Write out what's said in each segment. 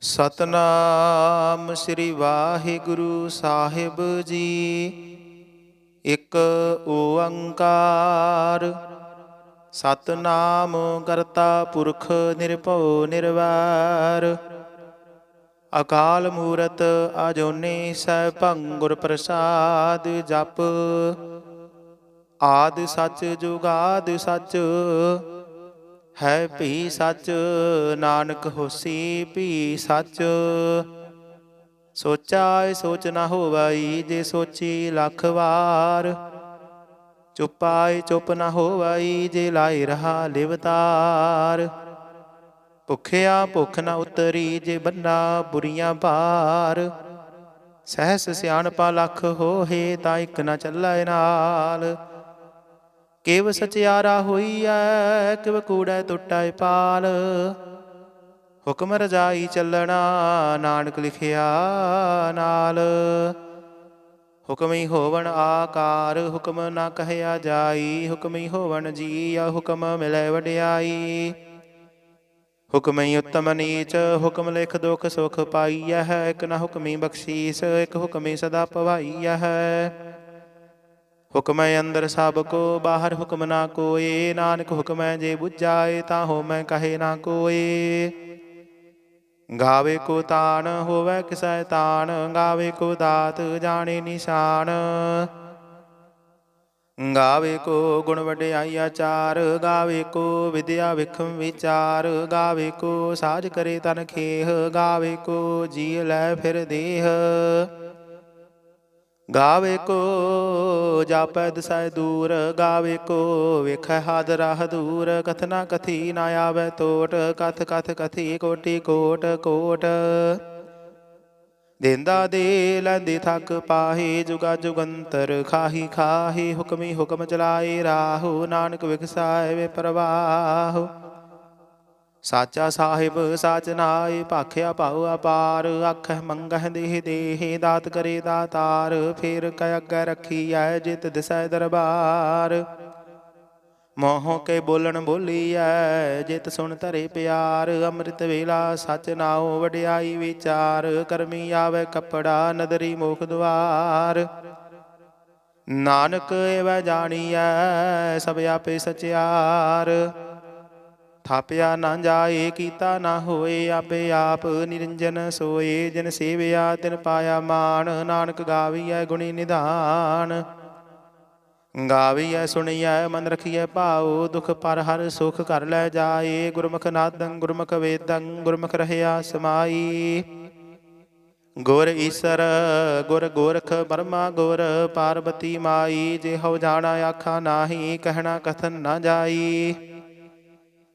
ਸਤਨਾਮ ਸ੍ਰੀ ਵਾਹਿਗੁਰੂ ਸਾਹਿਬ ਜੀ। ਇੱਕ ਓੰਕਾਰ ਸਤਨਾਮ ਕਰਤਾ ਪੁਰਖ ਨਿਰਭਉ ਨਿਰਵੈਰ। ਅਕਾਲ ਮੂਰਤ ਅਜੂਨੀ ਸੈਭੰ ਗੁਰ ਪ੍ਰਸਾਦ। ਜਪ ਆਦਿ ਸੱਚ ਜੁਗਾਦਿ ਸੱਚ ਹੈ ਭੀ ਸੱਚ। ਨਾਨਕ ਹੋਸੀ ਭੀ ਸੱਚ। ਸੋਚਾ ਸੋਚ ਨਾ ਹੋਵਈ ਜੇ ਸੋਚੀ ਲੱਖ ਵਾਰ। ਚੁਪਾਏ ਚੁੱਪ ਨਾ ਹੋਵਈ ਜੇ ਲਾਇ ਰਹਾ ਲਿਵਤਾਰ। ਭੁਖਿਆ ਭੁੱਖ ਨਾ ਉਤਰੀ ਜੇ ਬੰਨਾ ਬੁਰੀਆਂ ਭਾਰ। ਸਹਿਸ ਸਿਆਣਪਾ ਲੱਖ ਹੋਏ ਤਾਂ ਇੱਕ ਨਾ ਚੱਲੈ ਨਾਲ। ਕਿਵ ਸਚਿਆਰਾ ਹੋਈਐ ਕਿਵ ਕੂੜੈ ਟੁੱਟੈ ਪਾਲ। ਹੁਕਮ ਰਜਾਈ ਚੱਲਣਾ ਨਾਨਕ ਲਿਖਿਆ ਨਾਲ। ਹੁਕਮੀ ਹੋਵਣ ਆਕਾਰ ਹੁਕਮ ਨਾ ਕਹਿਆ ਜਾਈ। ਹੁਕਮੀ ਹੋਵਣ ਜੀਅ ਹੁਕਮ ਮਿਲੈ ਵਡਿਆਈ। ਹੁਕਮੀ ਉੱਤਮ ਨੀਚ ਹੁਕਮ ਲਿਖ ਦੁਖ ਸੁਖ ਪਾਈਐ। ਇੱਕ ਨਾ ਹੁਕਮੀ ਬਖਸ਼ੀਸ ਇੱਕ ਹੁਕਮੀ ਸਦਾ ਭਵਾਈਐ। ਹੁਕਮੈ ਅੰਦਰ ਸਭ ਕੋ ਬਾਹਰ ਹੁਕਮ ਨਾ ਕੋਏ। ਨਾਨਕ ਹੁਕਮੈ ਜੇ ਬੁਝਾਏ ਤਾਂ ਹੋਮੈ ਕਹੇ ਨਾ ਕੋਏ। ਗਾਵੇ ਕੋ ਤਾਣ ਹੋਵੈ ਕਿਸੈ ਤਾਣ। ਗਾਵੇ ਕੋ ਦਾਤ ਜਾਣੇ ਨਿਸ਼ਾਨ। ਗਾਵੇ ਕੋ ਗੁਣ ਵਡਿਆਈ ਆਚਾਰ। ਗਾਵੇ ਕੋ ਵਿਦਿਆ ਵਿਖਮ ਵਿਚਾਰ। ਗਾਵੇ ਕੋ ਸਾਜ ਕਰੇ ਤਨ ਖੇਹ। ਗਾਵੇ ਕੋ ਜੀ ਲੈ ਫਿਰ ਦੇਹ। ਗਾਵੇ ਕੋ ਜਾਪੈ ਦਿਸੈ ਦੂਰ। ਗਾਵੇ ਕੋ ਵੇਖੈ ਹਾਦਰਾ ਹਦੂਰ। ਕਥਨਾ ਕਥੀ ਨਾ ਆਵੈ ਟੋਟ। ਕਥ ਕਥ ਕਥੀ ਕੋਟੀ ਕੋਟ ਕੋਟ। ਦੇਂਦਾ ਦੇ ਲੈਂਦੇ ਥੱਕ ਪਾਹੀ। ਜੁਗਾ ਜੁਗੰਤਰ ਖਾਹੀ ਖਾਹੀ। ਹੁਕਮੀ ਹੁਕਮ ਚਲਾਏ ਰਾਹੂ। ਨਾਨਕ ਵਿਗਸਾਏ ਵੇ ਪ੍ਰਵਾਹੁ। ਸਾਚਾ ਸਾਹਿਬ ਸਾਚ ਨਾਇ ਭਾਖਿਆ ਭਾਉ ਅਪਾਰ। ਆਖਹਿ ਮੰਗਹਿ ਦੇਹ ਦੇਹ ਦਾਤ ਕਰੇ ਦਾਤਾਰ। ਫੇਰ ਕੈ ਅੱਗੇ ਰੱਖੀਐ ਜਿਤ ਦਿਸੈ ਦਰਬਾਰ। ਮੋਹ ਕੇ ਬੋਲਣ ਬੋਲੀਐ ਜਿਤ ਸੁਣ ਧਰੇ ਪਿਆਰ। ਅੰਮ੍ਰਿਤ ਵੇਲਾ ਸਚ ਨਾਉ ਵਡਿਆਈ ਵਿਚਾਰ। ਕਰਮੀ ਆਵੈ ਕੱਪੜਾ ਨਦਰੀ ਮੋਖ ਦੁਆਰ। ਨਾਨਕ ਏਵੈ ਜਾਣੀਐ ਸਭ ਆਪੇ ਸਚਿਆਰ। ਥਾਪਿਆ ਨਾ ਜਾਏ ਕੀਤਾ ਨਾ ਹੋਏ। ਆਪੇ ਆਪ ਨਿਰੰਜਨ ਸੋਏ। ਜਿਨ ਸੇਵਿਆ ਤਿਨ ਪਾਇਆ ਮਾਨ। ਨਾਨਕ ਗਾਵੀਐ ਗੁਣੀ ਨਿਧਾਨ। ਗਾਵੀਐ ਸੁਣੀਐ ਮਨ ਰਖੀਐ ਭਾਉ। ਦੁਖ ਪਰ ਹਰ ਸੁਖ ਘਰ ਲੈ ਜਾਏ। ਗੁਰਮੁਖ ਨਾਦੰ ਗੁਰਮੁਖ ਵੇਦੰ ਗੁਰਮੁਖ ਰਹਿਆ ਸਮਾਈ। ਗੁਰ ਈਸਰ ਗੁਰ ਗੋਰਖ ਬਰਮਾ ਗੁਰ ਪਾਰਬਤੀ ਮਾਈ। ਜੇ ਹਉ ਜਾਣਾ ਆਖਾ ਨਾਹੀ ਕਹਿਣਾ ਕਥਨ ਨਾ ਜਾਈ।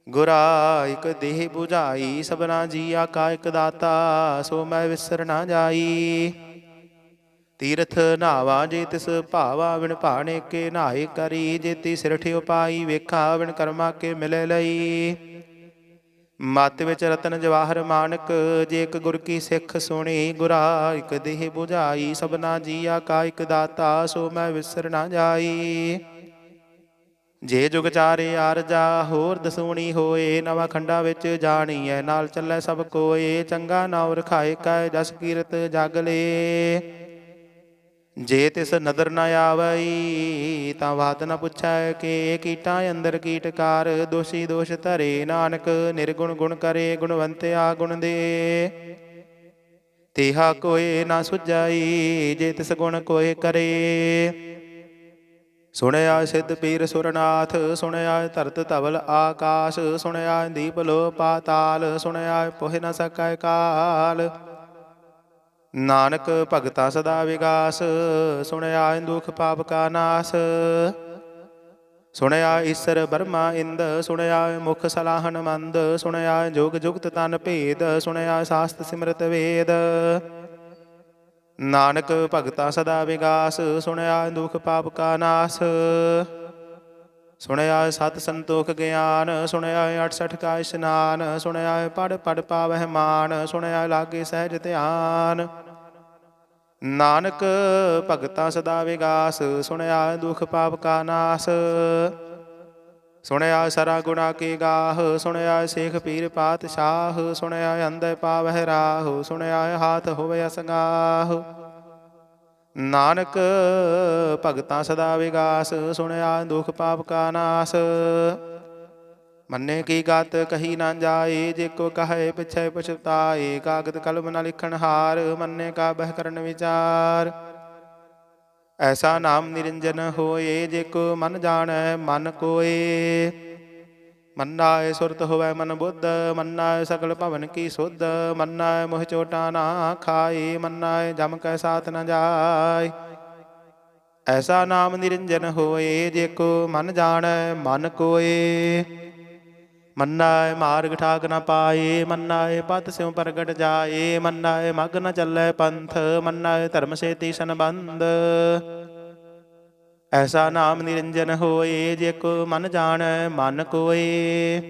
ਗੁਰਾ ਇਕ ਦੇਹ 부ਝਾਈ ਸਭਨਾ ਜੀਆ ਕਾ ਇਕ ਦਾਤਾ। ਸੋ ਮੈਂ ਵਿਸਰ ਨਾ ਜਾਈ। ਤੀਰਥ ਨਾਵਾ ਜੇ ਤਿਸ ਭਾਵਾ ਵਿਣ ਭਾਣੇ ਕੇ ਨਹਾਏ ਕਰੀ। ਜੇਤੀ ਸਿਰਠ ਉਪਾਈ ਵੇਖਾ ਵਿਣ ਕਰਮਾ ਕੇ ਮਿਲੇ ਲਈ। ਮਤ ਵਿੱਚ ਰਤਨ ਜਵਾਹਰ ਮਾਨਕ ਜੇ ਇੱਕ ਗੁਰ ਕੀ ਸਿੱਖ ਸੁਣੀ। ਗੁਰਾ ਇਕ ਦੇਹ 부ਝਾਈ ਸਭਨਾ ਜੀਆ ਕਾ ਇਕ ਦਾਤਾ। ਸੋ ਮੈਂ ਵਿਸਰ ਨਾ ਜਾਈ। ਜੇ ਜੁਗ ਚਾਰੇ ਆਰਜਾ ਹੋਰ ਦਸੂਣੀ ਹੋਏ। ਨਵਾਂ ਖੰਡਾ ਵਿੱਚ ਜਾਣੀਐ ਨਾਲ ਚੱਲੈ ਸਭ ਕੋਏ। ਚੰਗਾ ਨਾਉ ਰਖਾਏ ਕੈ ਜਸ ਕੀਰਤ ਜਗ ਲੇ। ਜੇ ਤਿਸ ਨਦਰ ਨ ਆਵਈ ਤਾਂ ਬਾਤ ਨ ਪੁੱਛੈ ਕੇ। ਕੀਟਾਂ ਅੰਦਰ ਕੀਟਕਾਰ ਦੋਸ਼ੀ ਦੋਸ਼ ਧਰੇ। ਨਾਨਕ ਨਿਰਗੁਣ ਗੁਣ ਕਰੇ ਗੁਣਵੰਤਿਆ ਗੁਣ ਦੇ। ਤੇਹਾ ਕੋਏ ਨਾ ਸੁਝਾਈ ਜੇ ਤਿਸ ਗੁਣ ਕੋਏ ਕਰੇ। ਸੁਣਿਆ ਸਿੱਧ ਪੀਰ ਸੁਰਨਾਥ। ਸੁਣਿਆ ਧਰਤ ਧਵਲ ਆਕਾਸ਼। ਸੁਣਿਆ ਦੀਪ ਲੋ ਪਾਤਾਲ। ਸੁਣਿਆ ਪੋਹਿ ਨ ਸਕੈ ਕਾਲ। ਨਾਨਕ ਭਗਤਾ ਸਦਾ ਵਿਗਾਸ। ਸੁਣਿਆ ਦੁਖ ਪਾਪ ਕਾ ਨਾਸ। ਸੁਣਿਆ ਈਸਰ ਬਰਮਾ ਇੰਦ। ਸੁਣਿਆ ਮੁਖ ਸਲਾਹਨ ਮੰਦ। ਸੁਣਿਆ ਜੋਗ ਜੁਗਤ ਤਨ ਭੇਦ। ਸੁਣਿਆ ਸਾਸਤ ਸਿਮਰਤ ਵੇਦ। ਨਾਨਕ ਭਗਤਾ ਸਦਾ ਵਿਗਾਸ। ਸੁਣਿਆ ਦੁਖ ਪਾਪ ਕਾ ਨਾਸ। ਸੁਣਿਆ ਸਤ ਸੰਤੋਖ ਗਿਆਨ। ਸੁਣਿਆ 68 ਕਾ ਇਸ਼ਨਾਨ। ਸੁਣਿਆ ਪੜ ਪੜ ਪਾਵਹਿ ਮਾਨ। ਸੁਣਿਆ ਲਾਗੇ ਸਹਿਜ ਧਿਆਨ। ਨਾਨਕ ਭਗਤਾ ਸਦਾ ਵਿਗਾਸ। ਸੁਣਿਆ ਦੁਖ ਪਾਪ ਕਾ ਨਾਸ। ਸੁਣਿਆ ਸਰਾ ਗੁਣਾ ਕੇ ਗਾਹ, ਸੁਣਿਆ ਸੇਖ ਪੀਰ ਪਾਤਸ਼ਾਹ, ਸੁਣਿਆ ਅੰਧੇ ਪਾਵਹਿ ਰਾਹ, ਸੁਣਿਆ ਹਾਥ ਹੋਵੇ ਅਸੰਗਾਹ। ਨਾਨਕ ਭਗਤਾਂ ਸਦਾ ਵਿਗਾਸ, ਸੁਣਿਆ ਦੁਖ ਪਾਪ ਕਾ ਨਾਸ। ਮੰਨੇ ਕੀ ਗਤ ਕਹੀ ਨਾ ਜਾਏ, ਜੇ ਕੋ ਕਹੇ ਪਿਛੈ ਪਛਤਾਏ। ਕਾਗਦ ਕਲਮ ਨ ਲਿਖਣ ਹਾਰ, ਮੰਨੇ ਕਾ ਬਹਿ ਕਰਨ ਵਿਚਾਰ। ਐਸਾ ਨਾਮ ਨਿਰੰਜਨ ਹੋਏ, ਜੇ ਕੋ ਮਨ ਜਾਣੈ ਮਨ ਕੋਏ। ਮੰਨਾਏ ਸੁਰਤ ਹੋਵੈ ਮਨ ਬੁੱਧ, ਮੰਨਾਏ ਸਗਲ ਭਵਨ ਕੀ ਸੁਧ। ਮੰਨਾਏ ਮੋਹ ਚੋਟਾ ਨਾ ਖਾਏ, ਮੰਨਾਏ ਜਮ ਕੈ ਸਾਥ ਨ ਜਾਏ। ਐਸਾ ਨਾਮ ਨਿਰੰਜਨ ਹੋਏ, ਜੇ ਕੋ ਮਨ ਜਾਣੈ ਮਨ ਕੋਏ। ਮੰਨਾਏ ਮਾਰਗ ਠਾਕ ਨ ਪਾਏ, ਮੰਨਾਏ ਪਤ ਸਿਉ ਪ੍ਰਗਟ ਜਾਏ। ਮੰਨਾਏ ਮਗ ਨ ਚੱਲੈ ਪੰਥ, ਮੰਨਾਏ ਧਰਮ ਸੇਤੀ ਸੰਬੰਧ। ਐਸਾ ਨਾਮ ਨਿਰੰਜਨ ਹੋਏ, ਜੇ ਕੋ ਮਨ ਜਾਣੈ ਮਨ ਕੋਏ।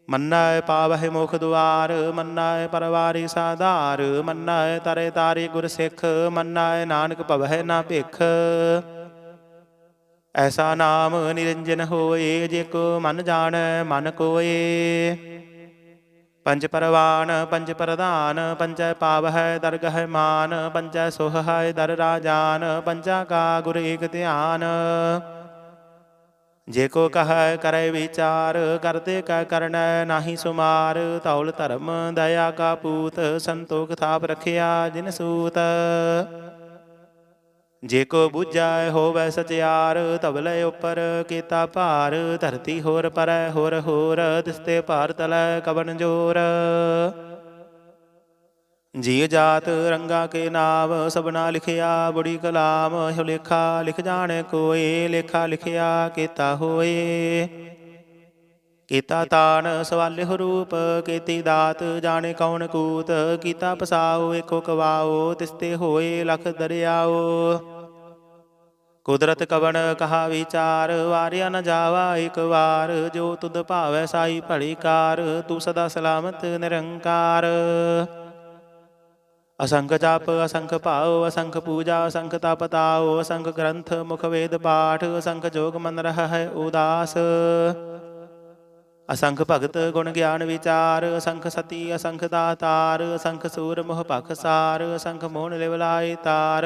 ਮੰਨਾਏ ਪਾਵਹਿ ਮੁਖ ਦੁਆਰ, ਮੰਨਾਏ ਪਰਵਾਰੀ ਸਾਧਾਰ। ਮੰਨਾਏ ਤਰੇ ਤਾਰੀ ਗੁਰ ਸਿੱਖ, ਮੰਨਾਏ ਨਾਨਕ ਭਵਹਿ ਨਾ ਭਿਖ। ਐਸਾ ਨਾਮ ਨਿਰੰਜਨ ਹੋਏ, ਜੇ ਕੋ ਮਨ ਜਾਣੈ ਮਨ ਕੋਏ। ਪੰਜ ਪਰਵਾਨ ਪੰਜ ਪ੍ਰਧਾਨ, ਪੰਚੈ ਪਾਵਹਿ ਦਰਗਹਿ ਮਾਨ। ਪੰਚੈ ਸੋਹੈ ਦਰ ਰਾਜਾਨ, ਪੰਚਾ ਕਾ ਗੁਰ ਏਕ ਧਿਆਨ। ਜੇ ਕੋ ਕਹੈ ਕਰੈ ਵਿਚਾਰ, ਕਰਤੇ ਕੈ ਕਰਨੈ ਨਾਹੀ ਸੁਮਾਰ। ਧੌਲ ਧਰਮ ਦਇਆ ਕਾ ਪੂਤ, ਸੰਤੋਖ ਥਾਪ ਰਖਿਆ ਜਿਨ ਸੂਤ। ਜੇ ਕੋ ਬੁਝੈ ਹੋਵੈ ਸਚਿਆਰ, ਧਵਲੇ ਉਪਰ ਕੀਤਾ ਭਾਰ। ਧਰਤੀ ਹੋਰ ਪਰੈ ਹੋਰ ਹੋਰ, ਤਿਸਤੇ ਭਾਰ ਤਲੈ ਕਵਣ ਜੋਰ। ਜੀ ਜਾਤ ਰੰਗਾ ਕੇ ਨਾਮ, ਸਭਨਾ ਲਿਖਿਆ ਬੁੜੀ ਕਲਾਮ। ਇਹੋ ਲੇਖਾ ਲਿਖ ਜਾਣੈ ਕੋਇ, ਲੇਖਾ ਲਿਖਿਆ ਕੀਤਾ ਹੋਏ। ਕੀਤਾ ਤਾਣ ਸਵਾਲਿਹੁ ਰੂਪ, ਕੀਤੀ ਦਾਤ ਜਾਣੇ ਕੌਣ ਕੂਤ। ਕੀਤਾ ਪਸਾਉ ਏਕੋ ਕਵਾਉ, ਤਿਸਤੇ ਹੋਏ ਲਖ ਦਰਿਆਉ। ਕੁਦਰਤ ਕਵਣ ਕਹਾ ਵਿਚਾਰ, ਵਾਰਿਆ ਨ ਜਾਵਾ ਇਕ ਵਾਰ। ਜੋ ਤੁਧ ਭਾਵੈ ਸਾਈ ਭਲੀ ਕਾਰ, ਤੂੰ ਸਦਾ ਸਲਾਮਤ ਨਿਰੰਕਾਰ। ਅਸੰਖ ਜਪ ਅਸੰਖ ਭਾਉ, ਅਸੰਖ ਪੂਜਾ ਅਸੰਖ ਤਪ ਤਾਉ। ਅਸੰਖ ਗ੍ਰੰਥ ਮੁਖ ਵੇਦ ਪਾਠ, ਅਸੰਖ ਜੋਗ ਮਨ ਰਹਿ ਉਦਾਸ। ਅਸੰਖ ਭਗਤ ਗੁਣ ਗਿਆਨ ਵਿਚਾਰ, ਅਸੰਖ ਸਤੀ ਅਸੰਖ ਦਾਤਾਰ। ਅਸੰਖ ਸੂਰ ਮੋਹ ਭਖ ਸਾਰ, ਅਸੰਖ ਮੋਹਨ ਲਿਵ ਲਾਏ ਤਾਰ।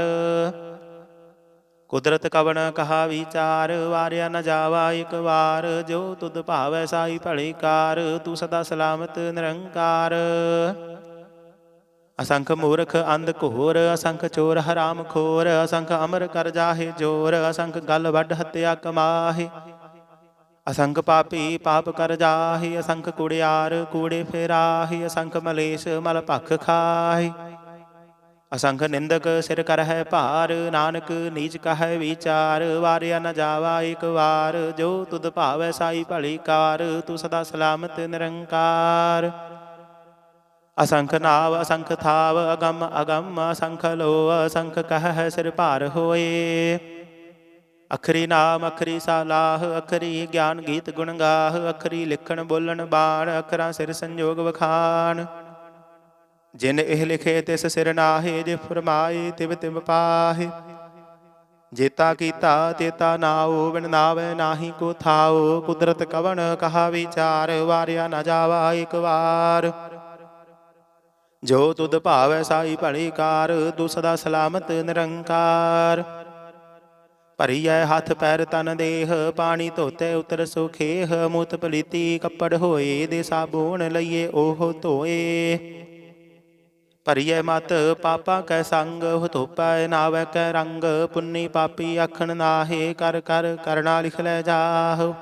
ਕੁਦਰਤ ਕਵਣ ਕਹਾ ਵਿਚਾਰ, ਵਾਰਿਆ ਨ ਜਾਵਾ ਇਕ ਵਾਰ। ਜੋ ਤੁਧ ਭਾਵੈ ਸਾਈ ਭਲੀ ਕਾਰ, ਤੂੰ ਸਦਾ ਸਲਾਮਤ ਨਿਰੰਕਾਰ। ਅਸੰਖ ਮੂਰਖ ਅੰਧ ਘੋਰ, ਅਸੰਖ ਚੋਰ ਹਰਾਮ ਖੋਰ। ਅਸੰਖ ਅਮਰ ਕਰ ਜਾਹੇ ਜੋਰ, ਅਸੰਖ ਗਲ ਵੱਡ ਹੱਤਿਆ ਕਮਾਹੇ। ਅਸੰਖ ਪਾਪੀ ਪਾਪ ਕਰ ਜਾਹੇ, ਅਸੰਖ ਕੁੜਿਆਰ ਕੂੜੇ ਫੇਰਾਹੇ। ਅਸੰਖ ਮਲੇਸ਼ ਮਲ ਭਖ ਖਾਹੇ, ਅਸੰਖ ਨਿੰਦਕ ਸਿਰ ਕਰਹਿ ਭਾਰ। ਨਾਨਕ ਨੀਚ ਕਹੈ ਵਿਚਾਰ, ਵਾਰਿਆ ਨ ਜਾਵਾ ਇਕ ਵਾਰ। ਜੋ ਤੁਧ ਭਾਵੈ ਸਾਈ ਭਲੀ ਕਾਰ, ਤੂੰ ਸਦਾ ਸਲਾਮਤ ਨਿਰੰਕਾਰ। ਅਸੰਖ ਨਾਵ ਅਸੰਖ ਥਾਵ, ਅਗੰਮ ਅਗੰਮ ਅਸੰਖ ਲੋ। ਅਸੰਖ ਕਹਿ ਸਿਰ ਭਾਰ ਹੋਏ। ਅਖਰੀ ਨਾਮ ਅਖਰੀ ਸਾਲਾਹ, ਅਖਰੀ ਗਿਆਨ ਗੀਤ ਗੁਣ ਗਾਹ। ਅਖਰੀ ਲਿਖਣ ਬੋਲਣ ਬਾਣ, ਅਖਰਾਂ ਸਿਰ ਸੰਜੋਗ ਵਖਾਣ। ਜਿਨ ਇਹ ਲਿਖੇ ਤਿਸ ਸਿਰ ਨਾਹੇ, ਜੇ ਫਰਮਾਏ ਤਿਵ ਤਿਵ ਪਾਹੇ। ਜੇਤਾ ਕੀਤਾ ਤੇਤਾ ਨਾਉ, ਬਿਨ ਨਾਵੈ ਨਾਹੀ ਕੋ ਥਾਉ। ਕੁਦਰਤ ਕਵਣ ਕਹਾ ਵਿਚਾਰ, ਵਾਰਿਆ ਨ ਜਾਵਾ ਇਕ ਵਾਰ। ਜੋ ਤੁਧ ਭਾਵੈ ਸਾਈ ਭਲੀ ਕਾਰ, ਤੂੰ ਸਦਾ ਸਲਾਮਤ ਨਿਰੰਕਾਰ। ਭਰੀਐ ਹੱਥ ਪੈਰ ਤਨ ਦੇਹ, ਪਾਣੀ ਧੋਤੇ ਉਤਰ ਸੁਖੇਹ। ਮੂਤ ਪਲੀਤੀ ਕੱਪੜ ਹੋਏ, ਦੇ ਸਾਬੂਣ ਲਈਏ ਉਹ ਧੋਏ। ਭਰੀਐ ਮਤ ਪਾਪਾ ਕੈ ਸੰਗ, ਧੋਪੈ ਨਾਵੈ ਕੈ ਰੰਗ। ਪੁੰਨੀ ਪਾਪੀ ਆਖਣ ਨਾਹੇ, ਕਰ ਕਰ ਕਰਨਾ ਲਿਖ ਲੈ ਜਾਹੁ।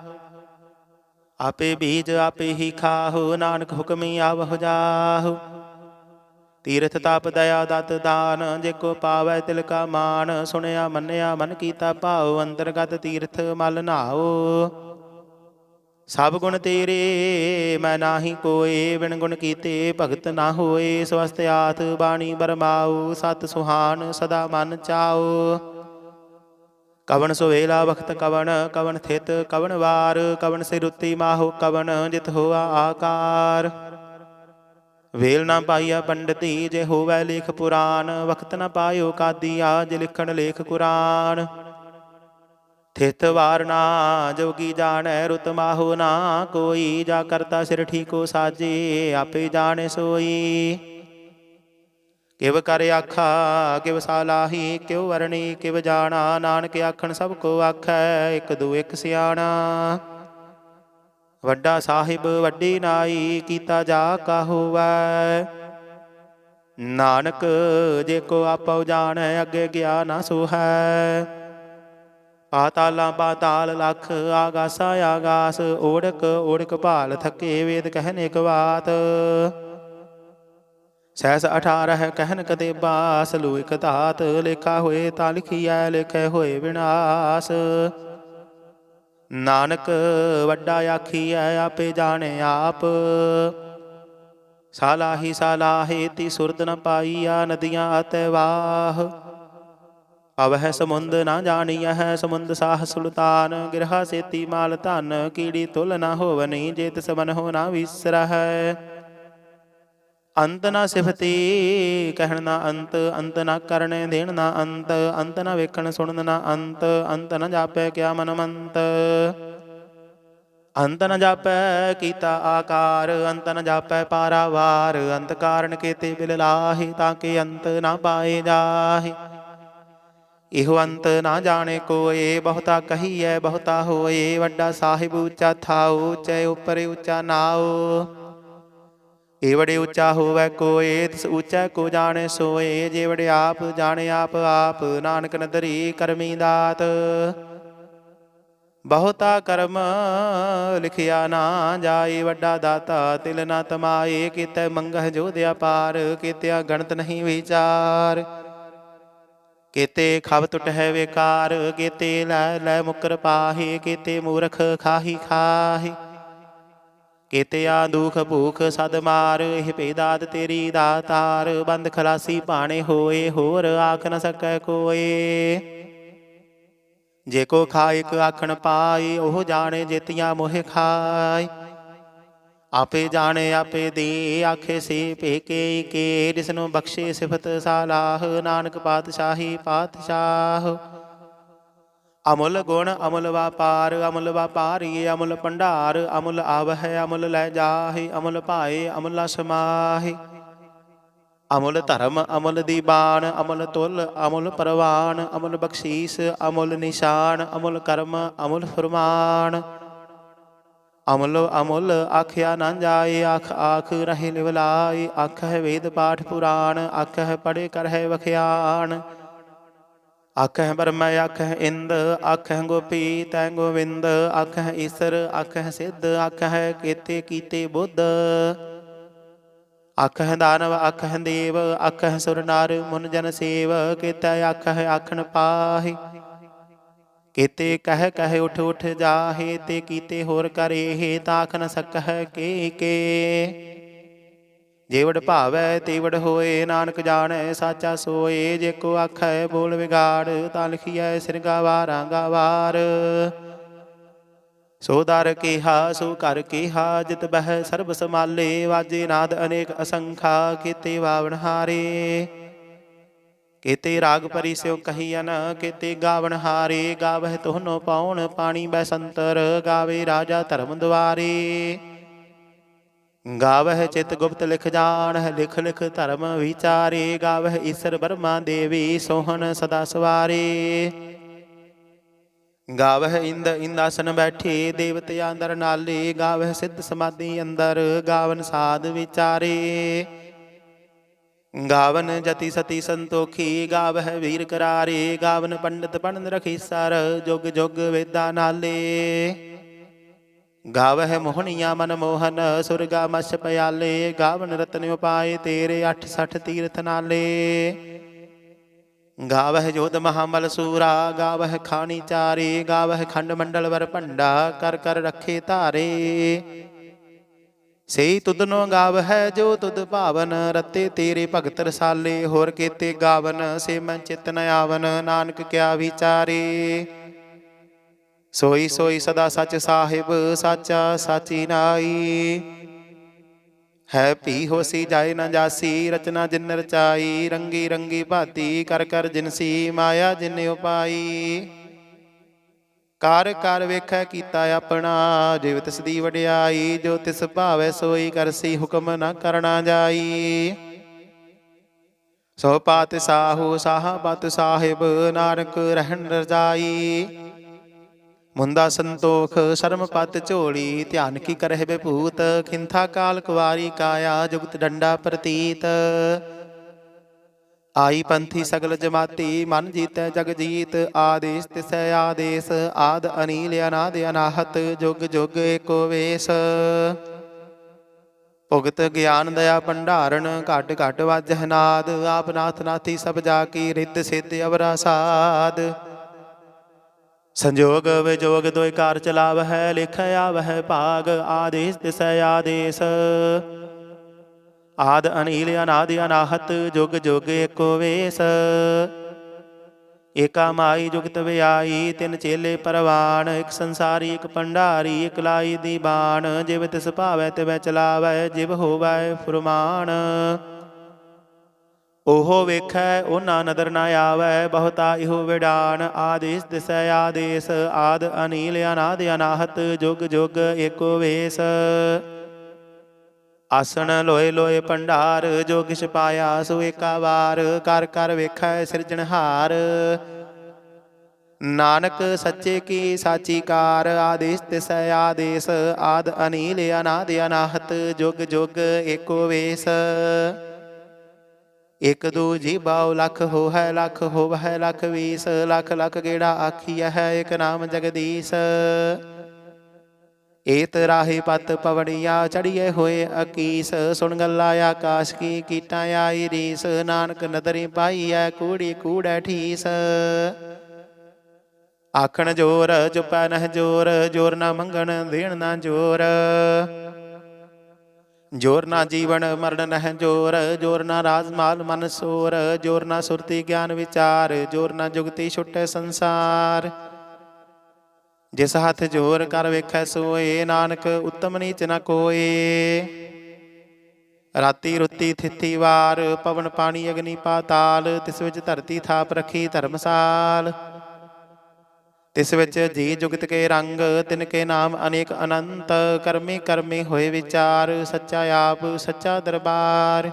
ਆਪੇ ਬੀਜ ਆਪੇ ਹੀ ਖਾਹੁ, ਨਾਨਕ ਹੁਕਮੀ ਆਵਹੁ ਜਾਹੁ। ਤੀਰਥ ਤਪ ਦਇਆ ਦਤ ਦਾਨ, ਜੇ ਕੋ ਪਾਵੈ ਤਿਲ ਕਾ ਮਾਨ। ਸੁਣਿਆ ਮੰਨਿਆ ਮਨ ਕੀਤਾ ਭਾਉ, ਅੰਤਰਗਤ ਤੀਰਥ ਮਲ ਨਾਉ। ਸਭ ਗੁਣ ਤੇਰੇ ਮੈਂ ਨਾਹੀ ਕੋਏ, ਬਿਨ ਗੁਣ ਕੀਤੇ ਭਗਤ ਨਾ ਹੋਏ। ਸਵਸਤ ਆਥ ਬਾਣੀ ਬਰਮਾਉ, ਸਤ ਸੁਹਾਨ ਸਦਾ ਮਨ ਚਾਉ। ਕਵਣ ਸੁਵੇਲਾ ਵਖਤ ਕਵਣ, ਕਵਣ ਥਿਤ ਕਵਣ ਵਾਰ। ਕਵਣ ਸਿਰੁੱਤੀ ਮਾਹੋ ਕਵਣ, ਜਿਤ ਹੋਆ ਆਕਾਰ। ਵੇਲ ਨਾ ਪਾਈਆ ਪੰਡਤੀ, ਜੇ ਹੋਵੈ ਲੇਖ ਪੁਰਾਨ। ਵਖਤ ਨ ਪਾਇਓ ਕਾਦੀਆ, ਜੇ ਲਿਖਣ ਲੇਖ ਕੁਰਾਨ। ਥਿਤ ਵਾਰ ਨਾ ਜੋਗੀ ਜਾਣੈ ਰੁਤ ਮਾਹੋ ਨਾ ਕੋਈ, ਜਾ ਕਰਤਾ ਸਿਰ ਠੀਕੋ ਸਾਜੇ ਆਪੇ ਜਾਣੈ ਸੋਈ। ਕਿਵ ਕਰ ਆਖਾ ਕਿਵ ਸਾਲਾਹੀ ਕਿਉ ਵਰਣੀ ਕਿਵ ਜਾਣਾ, ਨਾਨਕ ਆਖਣ ਸਭ ਕੋ ਆਖੈ ਇਕ ਦੂ ਇਕ ਸਿਆਣਾ। ਵੱਡਾ ਸਾਹਿਬ ਵੱਡੀ ਨਾਈ ਕੀਤਾ ਜਾ ਕਾ ਹੋਵੈ, ਨਾਨਕ ਜੇ ਕੋ ਆਪਉ ਜਾਣੈ ਅੱਗੇ ਗਿਆ ਨਾ ਸੋਹੈ। ਪਾਤਾਲਾਂ ਪਾਤਾਲ ਲਖ ਆਗਾਸਾ ਆਗਾਸ, ਓੜਕ ਓੜਕ ਭਾਲ ਥਕੇ ਵੇਦ ਕਹਿਨ ਇਕ ਬਾਤ। ਸਹਿਸ 18 ਕਹਿਨ ਕਦੇ ਬਾਸ, ਲੂ ਇਕ ਧਾਤ ਲੇਖਾ ਹੋਏ ਤਾਂ ਲਿਖੀਐ ਲਿਖੇ ਹੋਏ ਵਿਨਾਸ਼। ਨਾਨਕ ਵੱਡਾ ਆਖੀਐ ਆਪੇ ਜਾਣੇ ਆਪ, ਸਾਲਾਹੀ ਸਾਲਾਹੇ ਤੀ ਸੁਰਤ ਨ ਪਾਈਆ ਨਦੀਆਂ ਅਤਿ ਵਾਹ। ਅਵਹਿ ਸਮੁੰਦ ਨਾ ਜਾਣੀਐ ਸਮੁੰਦ ਸਾਹ ਸੁਲਤਾਨ, ਗਿਰਹਾ ਸੇਤੀ ਮਾਲ ਧਨ ਕੀੜੀ ਤੁਲ ਨਾ ਹੋਵਨੀ, ਜੇ ਤਿਸ ਮਨਹੁ ਨਾ ਵਿਸਰਹਿ। ਅੰਤ ਨਾ ਸਿਫਤੀ ਕਹਿਣ ਨਾ ਅੰਤ, ਅੰਤ ਨਾ ਕਰਨੇ ਦੇਣ ਨਾ ਅੰਤ, ਅੰਤ ਨਾ ਵੇਖਣ ਸੁਣਨ ਨਾ ਅੰਤ, ਅੰਤ ਨਾ ਜਾਪੈ ਕਿਆ ਮਨ ਮੰਤ। ਅੰਤ ਨ ਜਾਪੈ ਕੀਤਾ ਆਕਾਰ, ਅੰਤ ਨ ਜਾਪੈ ਪਾਰਾਵਾਰ, ਅੰਤ ਕਾਰਨ ਕੇਤੇ ਬਿਲ ਲਾਹੀ, ਤਾਂ ਕਿ ਅੰਤ ਨਾ ਪਾਏ ਜਾਹੇ। ਇਹੋ ਅੰਤ ਨਾ ਜਾਣੇ ਕੋਏ, ਬਹੁਤਾ ਕਹੀਐ ਬਹੁਤਾ ਹੋਏ, ਵੱਡਾ ਸਾਹਿਬ ਉੱਚਾ ਥਾਉ ਚੈ ਉਪਰ ਉੱਚਾ ਨਾਉ। ਇਹ ਵੜੇ ਉੱਚਾ ਹੋਵੈ ਕੋਏ, ਤਿਸ ਉੱਚਾ ਕੋ ਜਾਣੇ ਸੋਏ, ਜੇ ਵੜੇ ਆਪ ਜਾਣੇ ਆਪ ਆਪ, ਨਾਨਕ ਨਦਰੀ ਕਰਮੀ ਦਾਤ। ਬਹੁਤਾ ਕਰਮ ਲਿਖਿਆ ਨਾ ਜਾਏ, ਵੱਡਾ ਦਾਤਾ ਤਿਲ ਨਾ ਤਮਾਏ, ਕੀਤੈ ਮੰਗਹਿ ਜੋਧਿਆ ਪਾਰ, ਕੀਤਿਆ ਗਣਤ ਨਹੀਂ ਵਿਚਾਰ। ਕੀਤੇ ਖਬ ਟੁਟਹਿ ਵੇਕਾਰ, ਕੀਤੇ ਲੈ ਲੈ ਮੁਕਰ ਪਾਹੇ, ਕੀਤੇ ਮੂਰਖ ਖਾਹੀ ਖਾਹੇ। ਕੀਤਿਆ ਦੁਖ ਭੂਖ ਸਦ ਮਾਰ, ਇਹ ਭੇਦਾਤ ਤੇਰੀ ਦਾਤਾਰ। ਬੰਦ ਖਲਾਸੀ ਭਾਣੇ ਹੋਏ, ਹੋਰ ਆਖ ਨ ਸਕੈ ਕੋਏ। ਜੇ ਕੋ ਖਾਇਕ ਆਖਣ ਪਾਈ, ਉਹ ਜਾਣੇ ਜੇਤੀਆਂ ਮੋਹਿ ਖਾਈ। ਆਪੇ ਜਾਣੇ ਆਪੇ ਦੇ ਆਖੇ ਸੇ ਭੇਕੇ ਕੇ, ਜਿਸਨੂੰ ਬਖਸ਼ੇ ਸਿਫਤ ਸਾਲਾਹ, ਨਾਨਕ ਪਾਤਸ਼ਾਹੀ ਪਾਤਸ਼ਾਹ। ਅਮੁੱਲ ਗੁਣ ਅਮੁੱਲ ਵਾਪਾਰ, ਅਮੁੱਲ ਵਾਪਾਰੀ ਅਮੁੱਲ ਭੰਡਾਰ, ਅਮੁੱਲ ਆਵਹਿ ਅਮੁੱਲ ਲੈ ਜਾਹੇ, ਅਮੁੱਲ ਭਾਏ ਅਮੁੱਲਾ ਸਮਾਹੇ। ਅਮੁੱਲ ਧਰਮ ਅਮੁੱਲ ਦੀਬਾਨ, ਅਮੁੱਲ ਤੁਲ ਅਮੁੱਲ ਪ੍ਰਵਾਨ, ਅਮੁੱਲ ਬਖਸ਼ੀਸ ਅਮੁੱਲ ਨਿਸ਼ਾਨ, ਅਮੁੱਲ ਕਰਮ ਅਮੁੱਲ ਫਰਮਾਨ। ਅਮੁੱਲ ਅਮੁੱਲ ਆਖਿਆ ਨਾ ਜਾਏ, ਆਖ ਆਖ ਰਹੇ ਲਿਵਲਾਏ। ਆਖਹਿ ਵੇਦ ਪਾਠ ਪੁਰਾਣ, ਆਖਹਿ ਪੜ੍ਹੇ ਕਰਹਿ ਵਖਿਆਣ। ਆਖਹਿ ਬਰਮਾ ਆਖਹਿ ਇੰਦ, ਆਖਹਿ ਗੋਪੀ ਤੈ ਗੋਵਿੰਦ। ਆਖਹਿ ਈਸਰ ਆਖਹਿ ਸਿੱਧ, ਆਖਹਿ ਕੇਤੇ ਕੀਤੇ ਬੁੱਧ। ਆਖਹਿ ਦਾਨਵ ਆਖਹਿ ਦੇਵ, ਆਖਹਿ ਸੁਰ ਨਰ ਮੁਨ ਜਨ ਸੇਵ। ਕੀਤੈ ਆਖਹਿ ਆਖਣ ਪਾਹੇ, ਕੀਤੇ ਕਹਿ ਕਹਿ ਉਠ ਉਠ ਜਾਹੇ। ਤੇ ਕੀਤੇ ਹੋਰ ਕਰੇਹੇ, ਤਾਂ ਆਖ ਨ ਸਕਹਿ ਕੇ ਕੇ। ਜੇ ਵਡ ਭਾਵੈ ਤੇ ਵਡ ਹੋਏ, ਨਾਨਕ ਜਾਣੈ ਸਾਚਾ ਸੋਏ। ਜੇ ਕੋ ਆਖੈ ਬੋਲ ਵਿਗਾੜ, ਤਾਂ ਲਿਖੀਐ ਸਿਰ ਗਾਵਾਰਾਂ ਗਾਵਾਰ। ਸੋ ਦਰ ਕੇਹਾ ਸੋ ਘਰ ਕੇਹਾ, ਜਿਤ ਬਹਿ ਸਰਬ ਸਮਾਲੇ। ਵਾਜੇ ਨਾਦ ਅਨੇਕ ਅਸੰਖਾ, ਕੀਤੇ ਵਾਵਣ ਹਾਰੇ। ਕੀਤੇ ਰਾਗ ਪਰੀ ਸਿਉ ਕਹੀਅਨ, ਕੀਤੇ ਗਾਵਣ ਹਾਰੇ। ਗਾਵਹਿ ਤੋਹਨੋ ਪਾਉਣ ਪਾਣੀ ਬੈਸੰਤਰ, ਗਾਵੇ ਰਾਜਾ ਧਰਮ ਦੁਆਰੇ। ਗਾਵਹਿ ਚਿਤ ਗੁਪਤ ਲਿਖ ਜਾਣਹਿ, ਲਿਖ ਲਿਖ ਧਰਮ ਵਿਚਾਰੇ। ਗਾਵਹਿ ਈਸਰ ਬਰਮਾ ਦੇਵੀ, ਸੋਹਣ ਸਦਾ ਸਵਾਰੇ। ਗਾਵਹਿ ਇੰਦ ਇੰਦਾਸਨ ਬੈਠੇ, ਦੇਵਤਿਆਂ ਅੰਦਰ ਨਾਲੇ। ਗਾਵਹਿ ਸਿੱਧ ਸਮਾਧੀ ਅੰਦਰ, ਗਾਵਨ ਸਾਧ ਵਿਚਾਰੇ। ਗਾਵਨ ਜਤੀ ਸਤੀ ਸੰਤੋਖੀ, ਗਾਵਹਿ ਵੀਰ ਕਰਾਰੇ। ਗਾਵਨ ਪੰਡਿਤ ਪੜਨ ਰਖੀਸਰ, ਜੁਗ ਜੁਗ ਵੇਦਾਂ ਨਾਲੇ। ਗਾਵਹਿ ਮੋਹਣੀਆਂ ਮਨ ਮੋਹਨ, ਸੁਰਗਾ ਮਛ ਪਿਆਲੇ। ਗਾਵਨ ਰਤਨ ਉਪਾਏ ਤੇਰੇ, 68 ਤੀਰਥ ਨਾਲੇ। ਗਾਵਹਿ ਜੋਧ ਮਹਾਮਲ ਸੂਰਾ, ਗਾਵਹਿ ਖਾਣੀ ਚਾਰੇ। ਗਾਵਹਿ ਖੰਡ ਮੰਡਲ ਵਰ ਭੰਡਾ, ਕਰ ਕਰ ਰੱਖੇ ਧਾਰੇ। ਸਈ ਤੁਧਨੋ ਗਾਵਹਿ ਜੋ ਤੁਧ ਭਾਵਨ, ਰਤੇ ਤੇਰੇ ਭਗਤ ਰਸਾਲੇ। ਹੋਰ ਕੀਤੇ ਗਾਵਨ ਸੇ ਮਨ ਚਿਤ ਨ ਆਵਨ, ਨਾਨਕ ਕਿਆ ਵਿਚਾਰੇ। ਸੋਈ ਸੋਈ ਸਦਾ ਸਚ ਸਾਹਿਬ, ਸਾਚਾ ਸਾਚੀ ਨਾਈ। ਹੈ ਭੀ ਹੋਸੀ ਜਾਏ ਨਾ ਜਾਸੀ, ਰਚਨਾ ਜਿਨ ਰਚਾਈ। ਰੰਗੀ ਰੰਗੀ ਭਾਤੀ ਕਰ ਕਰ ਜਿਨਸੀ, ਮਾਇਆ ਜਿਨ ਉਪਾਈ। ਕਰ ਕਰ ਵੇਖੈ ਕੀਤਾ ਆਪਣਾ, ਜਿਵ ਤਿਸ ਦੀ ਵਡਿਆਈ। ਜੋ ਤਿਸ ਭਾਵੈ ਸੋਈ ਕਰਸੀ, ਹੁਕਮ ਨ ਕਰਨਾ ਜਾਈ। ਸੋ ਪਾਤਿ ਸਾਹੂ ਸਾਹਾ ਪਤ ਸਾਹਿਬ, ਨਾਨਕ ਰਹਿਣ ਰਜਾਈ। ਮੁੰਦਾ ਸੰਤੋਖ ਸ਼ਰਮ ਪਤ ਝੋਲੀ, ਧਿਆਨ ਕੀ ਕਰਹਿ ਬਭੂਤ। ਖਿੰਥਾ ਕਾਲ ਕੁਵਾਰੀ ਕਾਇਆ, ਜੁਗਤ ਡੰਡਾ ਪ੍ਰਤੀਤ। ਆਈ ਪੰਥੀ ਸਗਲ ਜਮਾਤੀ, ਮਨ ਜੀਤੈ ਜਗ ਜੀਤ। ਆਦੇਸ ਤਿਸੈ ਆਦੇਸ, ਆਦ ਅਨੀਲ ਅਨਾਦ ਅਨਾਹਤ। ਜੁਗ ਜੁਗ ਏਕੋ ਵੇਸ। ਭੁਗਤ ਗਿਆਨ ਦਇਆ ਭੰਡਾਰਨ, ਘਟ ਘਟ ਵਾਜਹਿ ਨਾਦ। ਆਪ ਨਾਥ ਨਾਥੀ ਸਭ ਜਾ ਕੀ, ਰਿੱਧ ਸਿੱਧ ਅਵਰਾ ਸਾਧ। ਸੰਜੋਗ ਵਿਜੋਗ ਦੋਇ ਕਾਰ ਚਲਾਵਹਿ, ਲਿਖਿ ਆਵਹਿ ਭਾਗ। ਆਦੇਸ ਤਿਸੈ ਆਦੇਸ, ਆਦ ਅਨੀਲ ਅਨਾਦ ਅਨਾਹਤ। ਜੁਗ ਜੁਗ ਏਕੋ ਵੇਸ। ਏਕਾ ਮਾਈ ਜੁਗਤ ਵਿਆਈ, ਤਿੰਨ ਚੇਲੇ ਪਰਵਾਨ। ਇੱਕ ਸੰਸਾਰੀ ਇੱਕ ਭੰਡਾਰੀ, ਇੱਕ ਲਾਈ ਦੀ ਬਾਣ। ਜਿਵ ਤਿਸ ਭਾਵੈ ਤਿਵੈ ਚਲਾਵੈ, ਜਿਵ ਹੋਵੈ ਫੁਰਮਾਨ। ਓਹੋ ਵੇਖੈ ਓਨਾ ਨਦਰ ਨ ਆਵੈ, ਬਹੁਤਾ ਇਹੋ ਵਿਡਾਨ। ਆਦੇਸ ਤਿਸੈ ਆਦੇਸ, ਆਦ ਅਨੀਲ ਅਨਾਦ ਅਨਾਹਤ। ਜੁਗ ਜੁਗ ਏਕੋ ਵੇਸ। ਆਸਣ ਲੋਏ ਲੋਏ ਭੰਡਾਰ, ਜੋ ਕਿਛ ਪਾਇਆ ਸੋ ਏਕਾ ਵਾਰ। ਕਰ ਕਰ ਵੇਖੈ ਸਿਰਜਣਹਾਰ, ਨਾਨਕ ਸੱਚੇ ਕੀ ਸਾਚੀ ਕਾਰ। ਆਦੇਸ ਤਿਸੈ ਆਦੇਸ, ਆਦ ਅਨੀਲ ਅਨਾਦ ਅਨਾਹਤ। ਜੁਗ ਜੁਗ ਏਕੋ ਵੇਸ। ਇਕ ਦੂ ਜੀਵਾਉ ਲਖ ਹੋਹੈ, ਲਖ ਹੋਵੈ ਲਖ ਵੀਸ। ਲਖ ਲਖ ਗੇੜਾ ਆਖੀਐ ਹੈ, ਇਕ ਨਾਮ ਜਗਦੀਸ਼। ਏਤ ਰਾਹੀ ਪਤ ਪਵੜੀਆ, ਚੜੀਏ ਹੋਏ ਅਕੀਸ। ਸੁਣ ਗੱਲਾ ਆਕਾਸ਼ ਕੀ, ਕੀਟਾਂ ਆਈ ਰੀਸ। ਨਾਨਕ ਨਦਰੀ ਪਾਈਐ, ਕੂੜੀ ਕੂੜੈ ਠੀਸ। ਆਖਣ ਜੋਰ ਚੁਪੈ ਨਹਿ ਜੋਰ, ਜੋਰ ਨਾ ਮੰਗਣ ਦੇਣ ਨਾ ਜੋਰ। ਜੋਰ ਨਾ ਜੀਵਨ ਮਰਨ ਨਹਿ ਜੋਰ, ਜੋਰ ਨਾ ਰਾਜ ਮਾਲ ਮਨ ਸੋਰ। ਜੋਰ ਨਾ ਸੁਰਤੀ ਗਿਆਨ ਵਿਚਾਰ, ਜੋਰ ਨਾ ਜੁਗਤੀ ਛੁਟੈ ਸੰਸਾਰ। ਜਿਸ ਹੱਥ ਜੋਰ ਕਰ ਵੇਖੈ ਸੋਏ, ਨਾਨਕ ਉੱਤਮ ਨੀਚ ਨ ਕੋਏ। ਰਾਤੀ ਰੁੱਤੀ ਥਿੱਤੀ ਵਾਰ, ਪਵਨ ਪਾਣੀ ਅਗਨੀ ਪਾਤਾਲ। ਤਿਸ ਵਿੱਚ ਧਰਤੀ ਥਾਪ ਰੱਖੀ ਧਰਮਸਾਲ। ਤਿਸ ਵਿੱਚ ਜੀ ਜੁਗਤ ਕੇ ਰੰਗ, ਤਿਨ ਕੇ ਨਾਮ ਅਨੇਕ ਅਨੰਤ। ਕਰਮੀ ਕਰਮੀ ਹੋਏ ਵਿਚਾਰ, ਸੱਚਾ ਆਪ ਸੱਚਾ ਦਰਬਾਰ।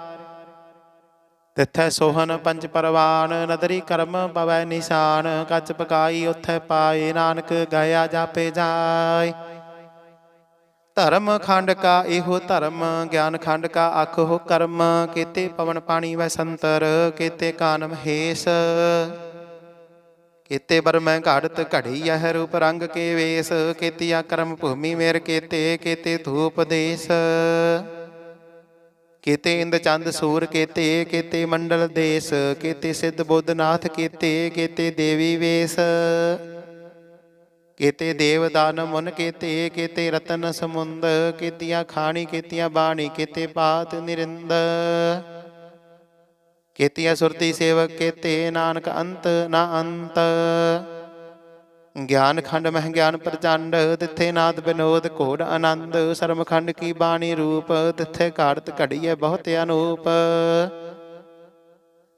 ਤਿੱਥੈ ਸੋਹਨ ਪੰਜ ਪਰਵਾਨ, ਨਦਰੀ ਕਰਮ ਪਵੈ ਨਿਸ਼ਾਨ। ਕੱਚ ਪਕਾਈ ਉਥੈ ਪਾਏ, ਨਾਨਕ ਗਾਇਆ ਜਾਪੇ ਜਾਏ। ਧਰਮ ਖੰਡ ਕਾ ਇਹੋ ਧਰਮ, ਗਿਆਨ ਖੰਡ ਕਾ ਆਖੋ ਕਰਮ। ਕੀਤੇ ਪਵਨ ਪਾਣੀ ਵੈ ਸੰਤਰ, ਕੀਤੇ ਕਾਨ ਮਹੇਸ਼। ਕੀਤੇ ਬਰਮੈ ਘਾੜਤ ਘੜੀ ਯਹ, ਰੂਪ ਰੰਗ ਕੇ ਵੇਸ। ਕੀਤੀਆਂ ਕਰਮ ਭੂਮੀ ਮੇਰ ਕੀਤੇ, ਕੀਤੇ ਧੂਪ ਦੇਸ। ਕੀਤੇ ਇੰਦ ਚੰਦ ਸੂਰ ਕੀਤੇ, ਕੀਤੇ ਮੰਡਲ ਦੇਸ। ਕੀਤੇ ਸਿੱਧ ਬੁੱਧ ਨਾਥ ਕੀਤੇ, ਕੀਤੇ ਦੇਵੀ ਵੇਸ। ਕੀਤੇ ਦੇਵ ਦਾਨ ਮੁਨ ਕੀਤੇ, ਕੀਤੇ ਰਤਨ ਸਮੁੰਦ। ਕੀਤੀਆਂ ਖਾਣੀ ਕੀਤੀਆਂ ਬਾਣੀ, ਕੀਤੇ ਪਾਤ ਨਿਰਿੰਦ। ਕੀਤੀਆਂ ਸੁਰਤੀ ਸੇਵਕ ਕੀਤੇ, ਨਾਨਕ ਅੰਤ ਨਾ ਅੰਤ। ਗਿਆਨ ਖੰਡ ਮਹਿ ਗਿਆਨ ਪ੍ਰਚੰਡ, ਤਿੱਥੇ ਨਾਦ ਬਿਨੋਦ ਘੋੜ ਆਨੰਦ। ਸਰਮ ਖੰਡ ਕੀ ਬਾਣੀ ਰੂਪ, ਤਿੱਥੇ ਘਾੜਤ ਘੜੀਐ ਬਹੁਤ ਅਨੂਪ।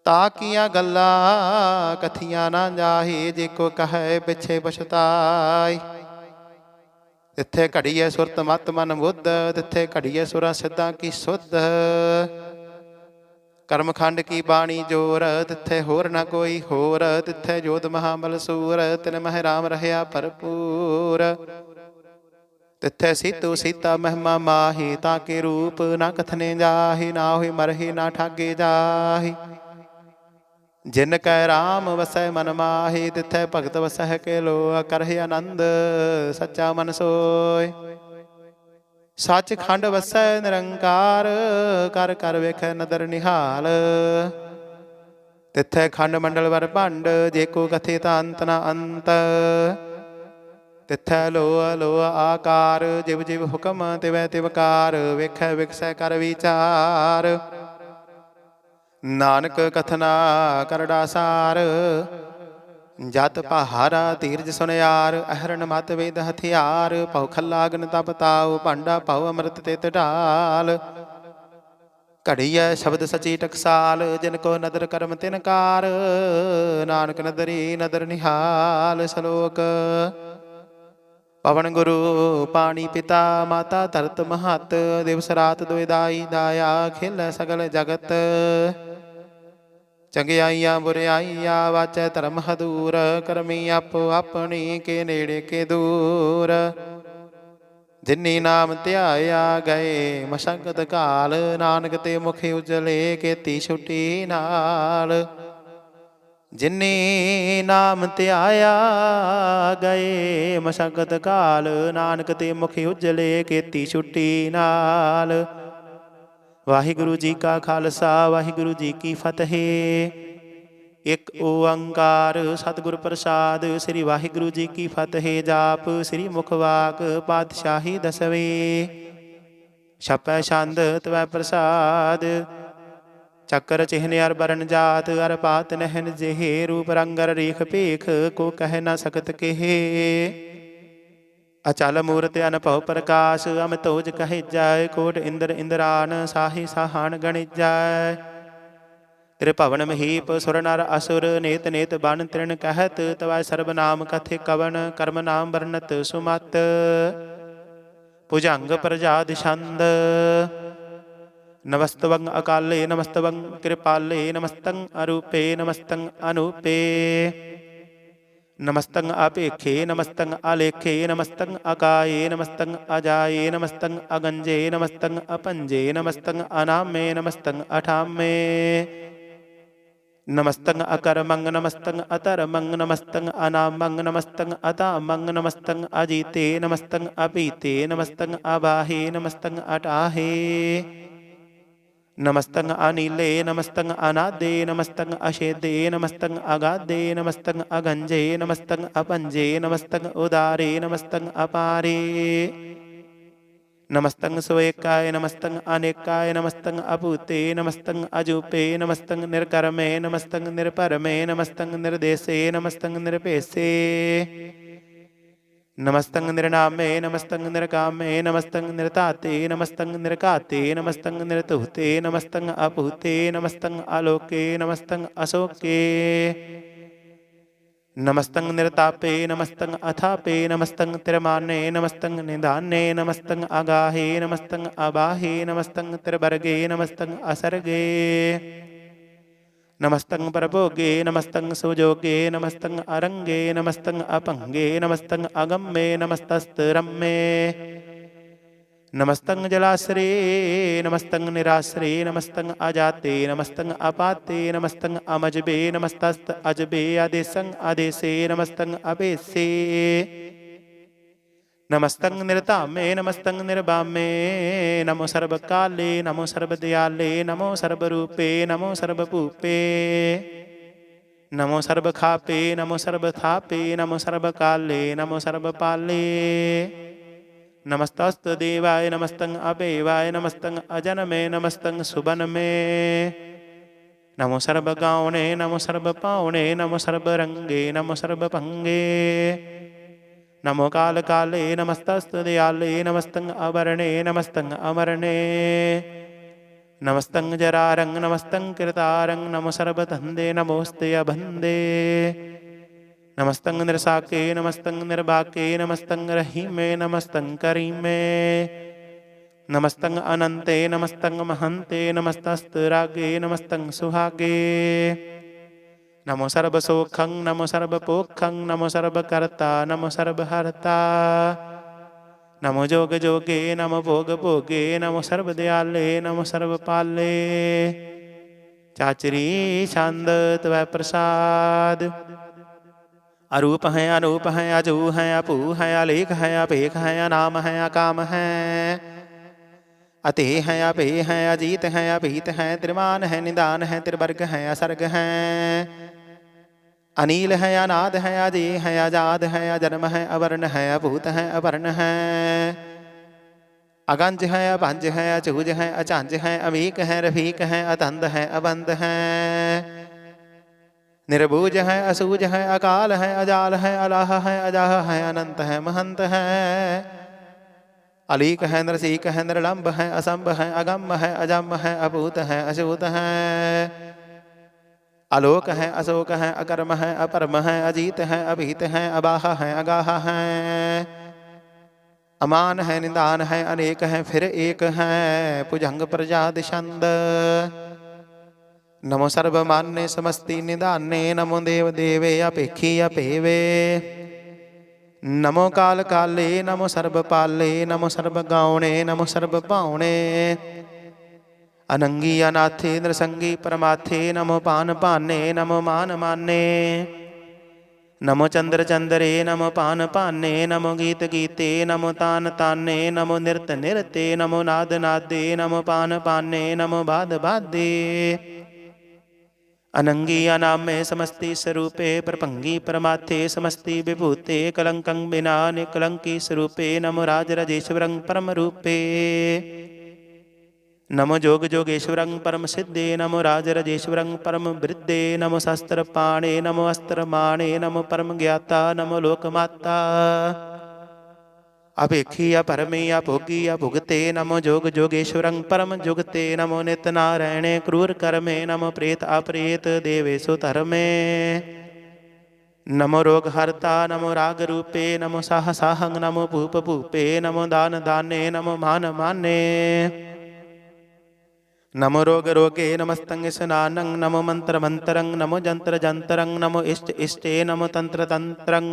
ਤਾ ਕੀਆਂ ਗੱਲਾਂ ਕਥੀਆਂ ਨਾ ਜਾਹੀ, ਜੇ ਕੋ ਕਹੈ ਪਿਛੇ ਪਛਤਾਈ। ਤਿੱਥੇ ਘੜੀਐ ਸੁਰਤ ਮਤ ਮਨ ਬੁੱਧ, ਤਿੱਥੇ ਘੜੀਐ ਸੁਰਾਂ ਸਿੱਧਾਂ ਕੀ ਸੁਧ। ਕਰਮ ਖੰਡ ਕੀ ਬਾਣੀ ਜੋਰ, ਤਿੱਥੇ ਹੋਰ ਨਾ ਕੋਈ ਹੋਰ। ਤਿੱਥੇ ਜੋਧ ਮਹਾਬਲ ਸੂਰ, ਤਿਨ ਮਹਿ ਰਾਮ ਰਹਿਆ ਭਰਪੂਰ। ਤਿੱਥੇ ਸੀਤੂ ਸੀਤਾ ਮਹਿਮਾ ਮਾਹੀ, ਤਾਂ ਕੇ ਰੂਪ ਨਾ ਕਥਨੇ ਜਾਹੀ। ਨਾ ਹੋਈ ਮਰਹੀ ਨਾ ਠਾਗੇ ਜਾਹੀ, ਜਿਨ ਕੈ ਰਾਮ ਵਸੈ ਮਨ ਮਾਹੀ। ਤਿੱਥੈ ਭਗਤ ਵਸਹਿ ਕੇ ਲੋਆ, ਕਰਹਿ ਆਨੰਦ ਸੱਚਾ ਮਨ ਸੋਇ। ਸੱਚ ਖੰਡ ਵਸੈ ਨਿਰੰਕਾਰ, ਕਰ ਕਰ ਵੇਖੈ ਨਦਰ ਨਿਹਾਲ। ਤਿੱਥੈ ਖੰਡ ਮੰਡਲ ਵਰ ਭੰਡ, ਜੇ ਕੋ ਕਥੇ ਤਾਂ ਅੰਤ ਨਾ ਅੰਤ। ਤਿੱਥੈ ਲੋਆ ਲੋਆ ਆਕਾਰ, ਜਿਵ ਜਿਵ ਹੁਕਮ ਤਿਵੈ ਤਿਵਕਾਰ। ਵੇਖੈ ਵਿਖਸੈ ਕਰ ਵਿਚਾਰ, ਨਾਨਕ ਕਥਨਾ ਕਰੜਾ ਸਾਰ। ਜਤ ਪਹਾਰਾ ਧੀਰਜ ਸੁਨਿਆਰ, ਅਹਰਨ ਮਤ ਵੇਦ ਹਥਿਆਰ। ਭਉ ਖੱਲਾ ਅਗਨ ਤਪ ਤਾਉ, ਭਾਂਡਾ ਭਉ ਅੰਮ੍ਰਿਤ ਤਿਤ ਢਾਲ। ਘੜੀਐ ਸ਼ਬਦ ਸਚੀ ਟਕਸਾਲ, ਜਿਨ ਕੋ ਨਦਰ ਕਰਮ ਤਿਨ ਕਾਰ। ਨਾਨਕ ਨਦਰੀ ਨਦਰ ਨਿਹਾਲ। ਸਲੋਕ पवन गुरु पानी पिता माता धरत महत दिवस रात दुविदाई दाया खिल सगल जगत चंगियाइया बुरियाइया वाचै धर्म हदूर करमी आपो अपनी के नेड़े के दूर जिन्नी नाम ध्याया गए मशंकत काल नानक ते मुखे उजले केती छुटी नाल जिन्नी नाम ध्याया गए मशंकत काल नानक ते मुखे उजले केती छुटी नाल। वाहिगुरु जी का खालसा वाहिगुरु जी की फतेह। एक ओंकार सतगुर प्रसाद श्री वाहिगुरु जी की फतेह। जाप श्री मुखवाक पातशाही दसवें छपै छंद तवै प्रसाद चक्कर चिन्ह अर बरन जात अर पात नहन जेहे रूप रंगर रेख पेख को कह न सकत केहे अचल मूर्त अनभव प्रकाश अमतोज कहे जाय कोट इंद्र इंद्रान साहि साहान गणित जाय त्रिभवन महीप सुर नर असुर नेत नेत बन तृण कहत तवै सर्वनाम कथे कवन कर्म नाम वर्णत सुमत भुजंग प्रजाद छंद नमस्तवं अकाले नमस्तवं कृपाले नमस्तं अरूपे नमस्तं अनूपे नमस्तं अपेखे नमस्तं आलेखे नमस्तं अकाये नमस्तं अजाये नमस्तं अगंजे नमस्तं अपंजे नमस्तं अनामे नमस्तं अठामे नमस्तं अकर्मं नमस्तं अतर्मं नमस्तं अनामं नमस्तं अतामं नमस्तं अजीते नमस्तं अपीते नमस्तं अबाहे नमस्तं अटाहे नमस्तं अनीले नमस्तं अनादे नमस्तं अशेदे नमस्तं अगाधे नमस्तं अगंजे नमस्तं अपंजे नमस्तं उदारे नमस्तं अपारे नमस्तं स्वेकाय नमस्तं अनेकाय नमस्तं अपूते नमस्तं अजूपे नमस्तं निर्कर्मे नमस्तं निर्परमे नमस्तं निर्देशे नमस्तं निरपेशे नमस्तं निर्नामे नमस्तं निर्कामे नमस्तं निर्ताते नमस्तं निर्काते नमस्तं निर्तुहते नमस्तं अपूते नमस्तं आलोके नमस्तं अशोके नमस्तं निर्तापे नमस्तं अथापे नमस्तं तिरमाने नमस्तं निधाने नमस्तं अगाहे नमस्तं अबाहे नमस्तं त्रिवर्गे नमस्तं असर्गे नमस्तं परभोगे नमस्तं सुजोगे नमस्तं अरंगे नमस्तं अपंगे नमस्तं अगम्ये नमस्तस्तरम्ये नमस्तं जलाश्रे नमस्तं निराश्रे नमस्तं अजाते नमस्तं अपाते नमस्तं अमजबे नमस्तस्त अजबे आदेशं आदेशे नमस्तं अपेशे नमस्तं निर्तामे नमस्तं निर्बामे नमो सर्वकाले नमो सर्वदयाले नमो सर्वरूपे नमो सर्वभूपे नमो सर्वखापे नमो सर्वथापे नमो सर्वकाले नमो सर्वपाले नमस्तस्तु देवाय नमस्तं अपेवाय नमस्तं अजनमे नमस्तं सुबनमे नमो सर्वगावणे नमो सर्वपावणे नमो सर्वरंगे नमो सर्वभंगे नमो काल काले नमस्तस्तु दयाले नमस्तं अवरणे नमस्तं अमरणे नमस्तं जरारं नमस्तं कृतारं नमो सर्वधन्दे नमोस्ते अभन्दे नमस्तं निरसाके नमस्तं निर्बाके नमस्तं रहीमे नमस्तं करीमे नमस्तं अनन्ते नमस्तं महन्ते नमस्तस्तु रागे नमस्तं सुहागे नमो सर्वसोखं नमो सर्वपोखं नमो सर्वकर्ता नमो सर्वहर्ता नमो जोग जोगे नमो भोग भोगे नमो सर्वदयाले नमो सर्वपाले चाचरी छंद तवै प्रसाद अरूप है अनूप है अजू है अपू है अलेख है अपेख है अनाम है अकाम है अते है अपे है अजीत है अभीत है त्रिमान है निदान है त्रिवर्ग है असर्ग है अनील है अनाद है अजय है आजाद है अजन्म है अवर्ण है अभूत है अवर्ण है अगंज है अभंज है अचूज है अचांज है अमीक है रफीक है अतंद है अबंद है निर्बूज है असूज है अकाल है अजाल है अलाह है अजाह है अनंत है महंत है अलीक है नरसीक है निर्लंब है असंभ है अगम है अजम है अभूत है अछूत है आलोक है अशोक है अकर्म है अपरम है अजीत है अभीत है अबाह है अगाह है अमान है निदान है अनेक है फिर एक है भुजंग प्रजाद छंद। नमो सर्वमान्य समस्ति निदाने नमो देव देवे अपेखी अपेवे। नमो काल काले नमो सर्व पाले नमो सर्व गावणे नमो सर्व पावणे। अनंगी अनाथे नृसंगी परमाथे नमो पान पाने नमो मान माने। नमो चंद्र चंद्रे नमो पान पाने नमो गीत गीते नमो तान ताने नमो नृत नृते नमो नाद नादे नमो पान पाने नमो बाद बादे। अनंगी अनामे समस्ति स्वरूपे प्रपंगी परमाथे समस्ति विभूते कलंकं बिना निकलंकी स्वरूपे नमो राजराजेश्वरं परम रूपे। नमो जोग जोगेश्वरं परम सिद्धे नमो राजराजेश्वरं परम वृद्धे नमो शस्त्र पाणे नमो अस्त्र माणे नमो परम ज्ञाता नमो लोकमाता। अपेखी अपरमे अभोगी अभुगते नमो जोग जोगेश्वरं परम जुगते नमो नित नारायणे क्रूर कर्मे नमो प्रेत अप्रेत देवेशु धर्मे। नमो रोग हरता नमो राग रूपे नमो साह साहंग नमो भूप भूपे नमो दान दाने नमो मान माने। नमो रोग रोगे नमस्तंग स्नानं नमो मंत्र मंत्रं नमो जंत्र जंत्रं नमो इष्ट इष्टे नमो तंत्र तंत्रं।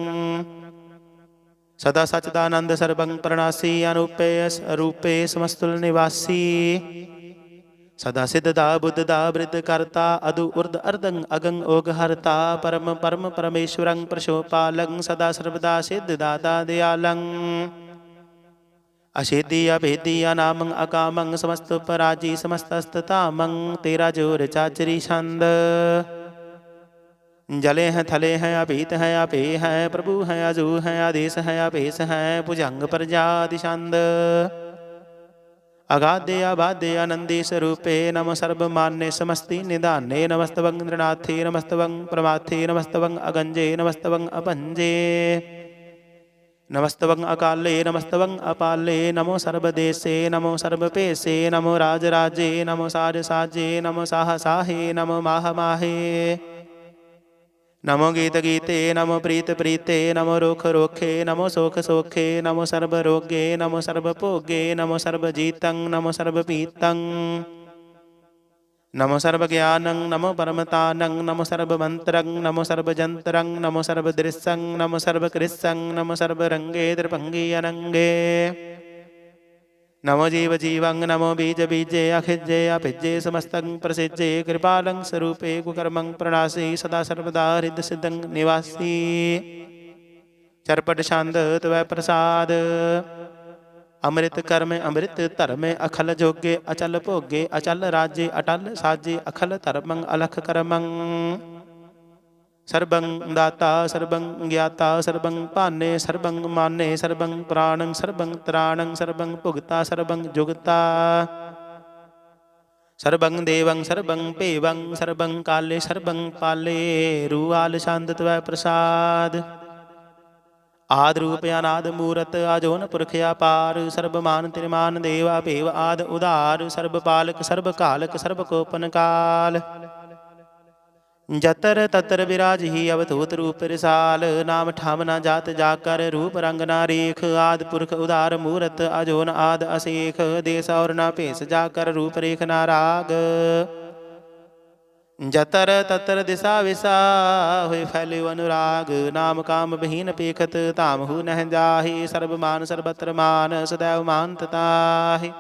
सदा सच्चिदानंद सर्वं प्रणासी अनुपे स्वरूपे समस्तुल निवासी। सदा सिद्धदा बुद्धदा वृद्ध कर्ता अदु उर्द अर्दं अगं ओग हरता परम परम परमेश्वरं प्रशोपालं सदा सर्वदा सिद्धदाता दयालं। अशेदी अभेदी अनामं अकामं समस्त पराजी समस्तस्ततामं तेरा जोर चाचरी छंद। जले हैं थले हैं अभीत हैं अपे हैं प्रभु हैं अजू हैं आदेश हैं अपेश हैं भुजंग प्रजाति छंद। अगाधे अबाधे आनंदी स्वरूपे नमो सर्वमान्य समस्ति निदाने नमस्तवं नृनाथे नमस्तवं प्रमाथे नमस्तवं अगंजे नमस्तवं अपंजे। नमस्तवं अकाले नमस्तवं अपाले नमो सर्वदेशे नमो सर्वपेशे नमो राजराजे नमो साजसाजे नमो साहसाहे नमो माहमाहे। नमो गीत गीते नमो प्रीत प्रीते नमो रोख रोखे नमो सोख सोखे नमो सर्वरोगे नमो सर्वभोगे नमो सर्वजीतं नमो सर्वपीतं। नमो सर्वज्ञानं नमो परमतानं नमो सर्वमन्त्रं नमो सर्वजन्त्रं नमो सर्वदृश्यं नमो सर्वकृत्सं नमो सर्वरङ्गे त्रिभङ्गे अनङ्गे। नमो जीव जीवं नमो बीज बीजे अखिज्जे अभिज्जे समस्तं प्रसिज्जे कृपालं स्वरूपे कुकर्मं प्रणासी सदा सर्वदा हृदय सिद्धं निवासी। चरपट छंद त्वै प्रसाद अमृत कर्म अमृत धर्म अखल जोगे अचल भोगे अचल राजे अटल साजे अखल धर्मं अलख कर्मं। सर्वं दाता सर्वं ज्ञाता सर्वं पाने सर्वं माने सर्वं प्राणं सर्वं त्राणं सर्वं भुगता सर्वं जुगता। सर्वं देवं सर्वं पेवं सर्वं काले सर्वं पाले रूआल शांत त्वै प्रसाद। आद रूप अनाद मूरत आजोन पुरख अपार सर्वमान त्रिमान देवा पेव आद उदार सर्वपालक सर्वकालक सर्वकोपन काल। जतर ततर विराज ही अवधूत रूप रिसाल नाम ठाम न जात जाकर रूप रंग ना रेख। आद पुरख उदार मूरत अजोन आद असेख देश और न पेश जाकर रूप रेख ना राग। जतर ततर दिशा विसा हुए फैले अनुराग नाम काम बहीन पेखत तामहु नह जाहि। सर्वमान सर्वत्र मान सदैव मानताहि।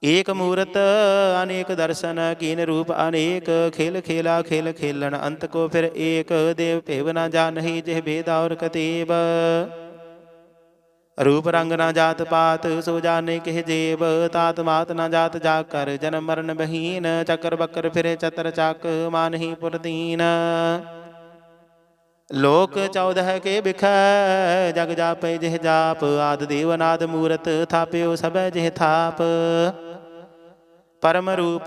एक मूरत अनेक दर्शन कीन रूप अनेक खेल खेला खेल खेलन अंत को फिर एक। देव पेव न जानहि जेह भेद और कतेब रूप रंग न जात पात सो जाने कह जेब। तात मात न जात जाकर जन्म मरण बहीन चक्र बकर फिरे चतर चाक मानही पुरदीन। लोक 14 के बिख जग जाप जिह जाप आद देवनाद मूरत थाप्यो सब जिह थाप। परम रूप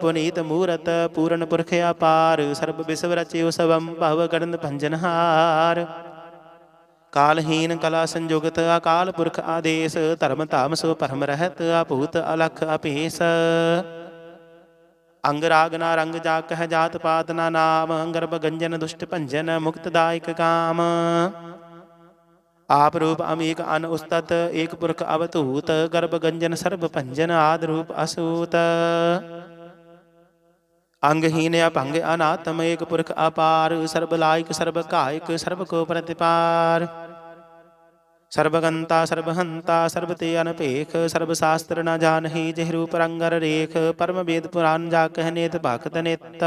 पुनीत मूरत पूर्ण पुरख अपार सर्ब विश्व रच्यो सबम भव गणन भंजनहार। कालहीन कला संयुगत अकाल पुरख आदेश धर्म तामस परम रहत अपूत अलख अपेस। अंग राग ना रंग जाक है जात पात ना नाम गर्भ गंजन दुष्ट भंजन मुक्तदायक काम। आप रूप अमीक अन उस्तत एक पुरख अवतूत गर्भ गंजन सर्व भंजन आद रूप असूत अंगहीन अभंग अनात्म एक पुरख अपार सर्व लायक सर्व कायक सर्व को प्रतिपार सर्वगंता सर्वहंता सर्वते अनपेख सर्व शास्त्र न जानहि जह रूप रंगर रेख परम वेद पुराण जा कहनेत भक्त नित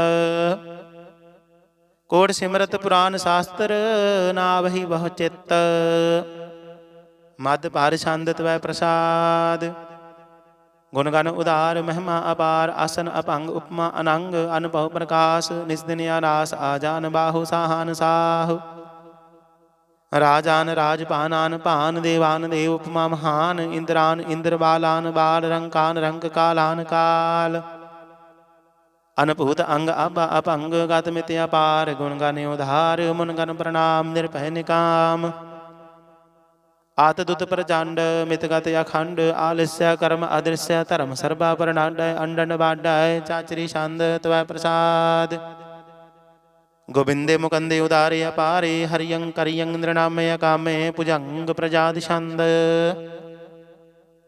कोट सिमरत पुराण शास्त्र नावहि बहु चित्त मद पार छंद त्वै प्रसाद गुण गण उदार महिमा अपार आसन अपंग उपमा अनंग अनुभव प्रकाश निस्दिन अनास आजान बाहु साहान साहु राजान राजपानान पान देवान देव उपमा महान इंद्रान इंद्र बालान बाल रंकान रंक कालान काल अनभूत अंग अब अपंग गत मित अपार गुण गण उधार मुन गण प्रणाम निर्भय निकाम आतदुत प्रचंड मितगत अखंड आलस्य कर्म अदृश्य धर्म सर्वा प्रणाड अंडन बाडाय चाचरी छंद त्वै प्रसाद गोविंदे मुकंदे उदारे अपारे हरियं करियं नृणामय कामे भुजंग प्रजाद छंद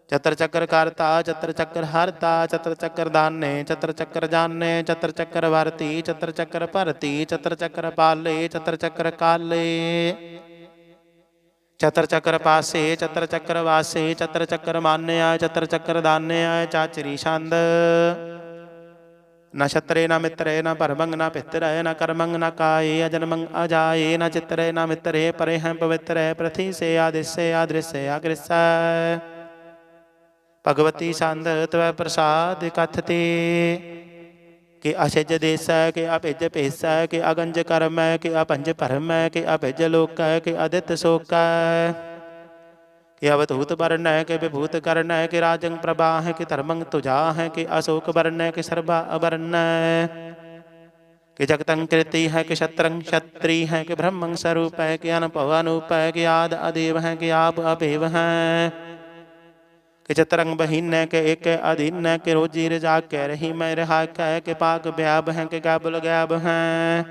चत्र चक्र कर्ता चत्र चक्र हरता चत्र चक्र दाने चत्र चक्र जाने चत्र चक्र वर्ती चत्र चक्र परती चत्र चक्र पाले चत्र चक्र काले चतर चक्र पासे चतर चक्र वासे चतर चक्र मान्य आय चतर चक्र दान्य आय चाचरी छंद न छत्रे न मित्रे न परमंग न पितरे न कर्मंग न काये अजन्मंग अजाये न चित्रे न मित्रे परे हैं पवित्र पृथ्वी से आदिश्य अदृश्य अग्रस्य भगवती छंद त्वै प्रसाद कथते कि अछज देश है कि अभिज भेस है कि अगंज कर्म है कि अपंज परम है कि अभिज लोक है कि अदित शोक है कि अवधूत वर्ण है कि विभूत कर्ण है कि राजंग प्रभा है कि धर्मंग तुझा है कि अशोक वर्ण है कि सर्वा अवर्ण है कि जगतंग कृति है कि शत्रंग क्षत्रि है कि ब्रह्मंग स्वरूप है कि अनपव अनूप है कि आद अदेव है कि आप अभेव हैं कि चतरंग बहीन है के एक अधीन है कि रोजी रजा कह रही मैं रहा कह के पाक ब्याब है कि गैबुल गैब हैं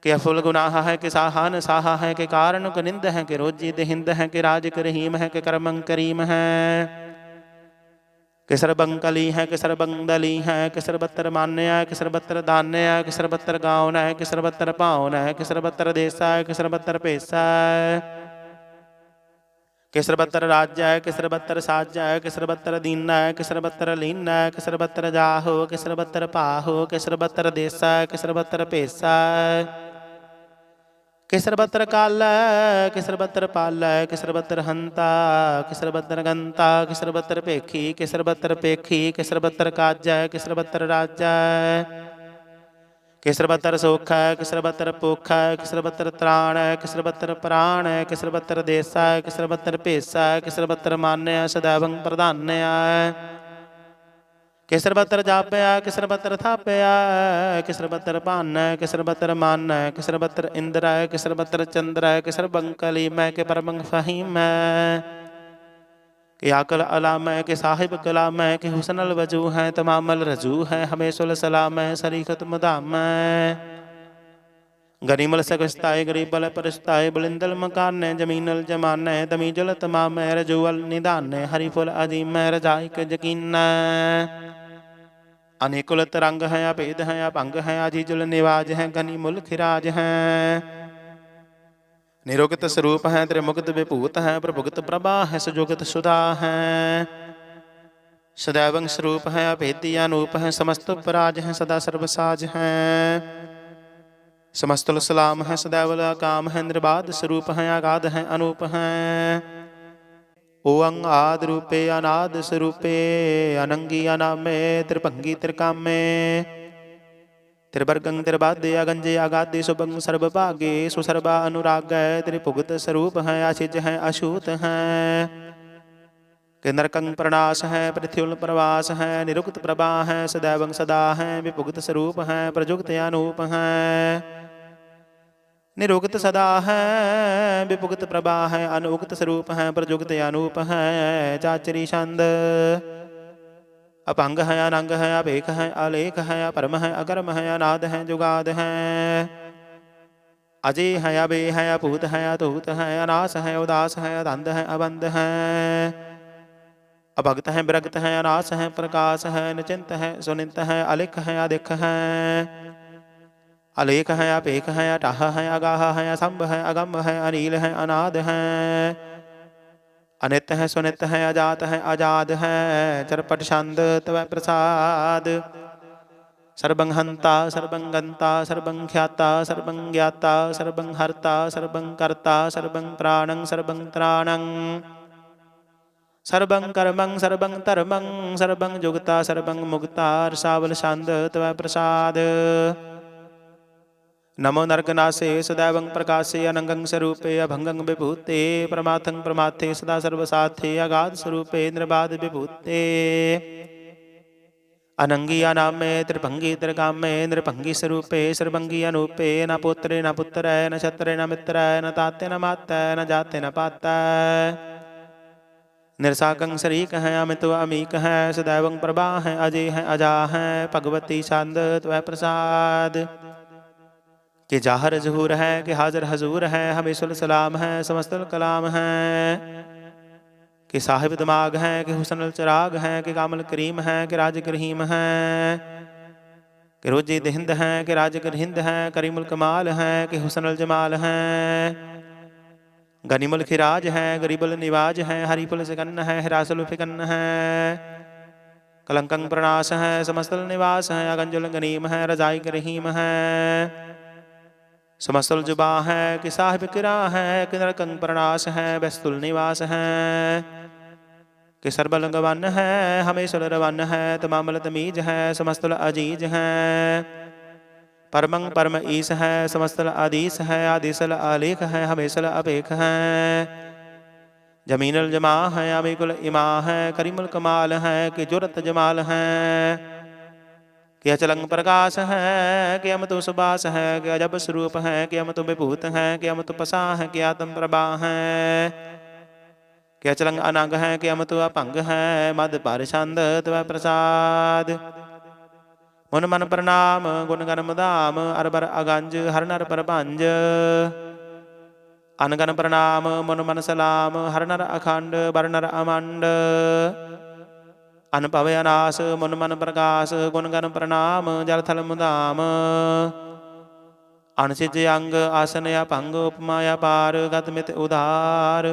कि अफुल गुनाह है कि साहान साहा है कि कारण निंद है कि रोजी दहिंद है कि राज रहीम है कि करमंग करीम है कि सरबंग कली है कि सरबंग दली है कि सर्वत्र मान्य है कि सर्वत्र धान्य है कि सर्वत्र गाँव है कि सर्वत्र पावन है कि सर्वत्र देश है कि सर्वत्र पैसा है कि सर्वत्र राज्य है कि सर्वत्र साज्य है कि सर्वत्र दीन है कि सर्वत्र लीन है कि सर्वत्र जाहो कि सर्वत्र पाहो कि सर्वत्र देश है कि सर्वत्र पैसा है कि सर्वत्र काल है कि सर्वत्र पाल है कि सर्वत्र हंता कि सर्वत्र गंता कि सर्वत्र पेखी कि सर्वत्र पेखी कि सर्वत्र काज है कि सर्वत्र राज्य है कि सर्वत्र सुख है कि सर्वत्र पुख है कि सर्वत्र त्राण है कि सर्वत्र प्राण है कि सर्वत्र देश है कि सर्वत्र पेशा है कि सर्वत्र मान्य है सदैवं प्रधान्य है कि सर्वत्र जापया कि सर्वत्र थापया कि सर्वत्र पान है कि सर्वत्र मान है कि सर्वत्र इंद्र है कि सर्वत्र चंद्र है कि सर्वं कलीम है कि परमं फहीम है कि आकल अलाम है कि साहिब कलाम है कि हुसनल वजू है तमामल रजू है हमेशुल सलाम है सरीखत मदाम है गरीमल सकस्ताए गरीबल परस्ताए बुलिंदल मकान है जमीनल जमान है तमीजल तमाम है रजूअल निदान है हरीफुल अजीम है रजाई के यकीन अनेकुल तरंग है अभेद है अपंग है अजीजुल निवाज है घनी मुल खिराज है निरोगित स्वरूप है त्रिमुक्त विभूत है प्रभुगत प्रभा है सुजोगित सुधा है सदैवं स्वरूप है अभेदी अनूप है समस्त पराज है सदा सर्वसाज है समस्तुल सलाम है सदैवल काम है निर्बाध स्वरूप है आगाध है अनूप है ओअंग आद रूपे अनाद स्वरूपे अनंगी अनामे त्रिभंगी त्रिकामे त्रिवर्गं त्रिबादे अगंजे आगादे सुभंग सर्वभागे सुसर्वा अनुराग है त्रिभुगत स्वरूप है आशिज है अछूत है कि नरकंग प्रणाश है पृथ्वी प्रवास है निरुक्त प्रभा है सदैवं सदा है विभुगत स्वरूप है प्रजुक्त अनूप है निरुक्त सदा है विभुगत प्रभा है अनुक्त स्वरूप है प्रजुक्त अनूप है चाचरी छंद अपंग है अनंग है अभेक है अलेख है अपरम है अकर्म है अनाद है जुगाद है अजय है, अबे है, अपूत है, अतूत है, अनास है, उदास है, अदंध है, अबंध है, अभगत है, विरगत है, अनास है, प्रकाश है, निचिंत है, सुनित है, अलिख है, अधिक है, अलेख है, अपेख है, अटाह है, अगाह है, असंभ है, अगम है, अनील है, अनाद है, अनित है, सुनित है, अजात है, आजाद है, चरपट छंद तव प्रसाद। सर्वं हंता सर्वं गंता सर्वं ख्याता सर्वं ज्ञाता सर्वं हर्ता सर्वं कर्ता सर्वं प्राणं सर्वं त्राणं सर्वं कर्मं सर्वं धर्मं सर्वं जुगता सर्वं मुक्ता रसावल छंद तव प्रसाद। नमो नरकनासे सदैवं प्रकाशे अनंगं स्वरूपे अभंगं विभूते परमार्थं परमार्थे सदा सर्वसाथे अगाध स्वरूपे निर्बाध विभूते अनंगी अनामे त्रिभंगी त्रिकामे नृभंगी स्वरूपे सर्वंगी अनूपे न पुत्रे न पुत्र न छत्रे न मित्र न ताते न माता न जाते न पाता निरसाकं शरीक है अमित अमीक है सदैवं प्रभा है अजय है अजा है भगवती छंद त्वै प्रसाद। कि जाहर जहूर है कि हाजर हजूर है हमेशुल सलाम है समस्तुल कलाम है कि साहिब दिमाग है कि हुसनुल चिराग है कि कामल करीम है कि राज करीम है कि रोजी दिहिंद है कि राज करहिंद है करीमुल कमाल है कि हुसनुल जमाल है गनीमुल खिराज है गरीबुल निवाज है हरीफुल सिकन्न है हिरासुल फिकन्न है कलंकं प्रणाश है समस्तुल निवास है अगंजुल गनीम है रजाई करहीम है समस्तुल जुबा है कि साहिब किरा है कि नरकं प्रणाश है बेस्तुल निवास है कि सर्बलंगवन है हमेशुल रवन है तमामल तमीज है समस्तुल अजीज है परमं परम ईस है समस्तुल आदीस है आदिसल आलेख है हमेशुल अपेख है जमीनुल जमा है अमीकुल इमा है करीमुल कमाल है कि जुरत जमाल है कि अचलंग प्रकाश है कि अमतु सुबास है कि अजब स्वरूप है कि अमतु विभूत है कि अमतु पसा है कि आत्म प्रभा है कि अचलंग अनंग है कि अमतु अपंग है मद पर छंद तव प्रसाद। मुन मन प्रणाम गुण गण मुदाम अरबर अगंज हर नर परभंज अनगन प्रणाम मुन मन सलाम हर नर अखंड बर नर अमंड अनपव अनास मुन मन प्रकाश गुण गण प्रणाम जल थल मुदाम अनसिज अंग आसन अपंग उपमाया पार गत मित उदार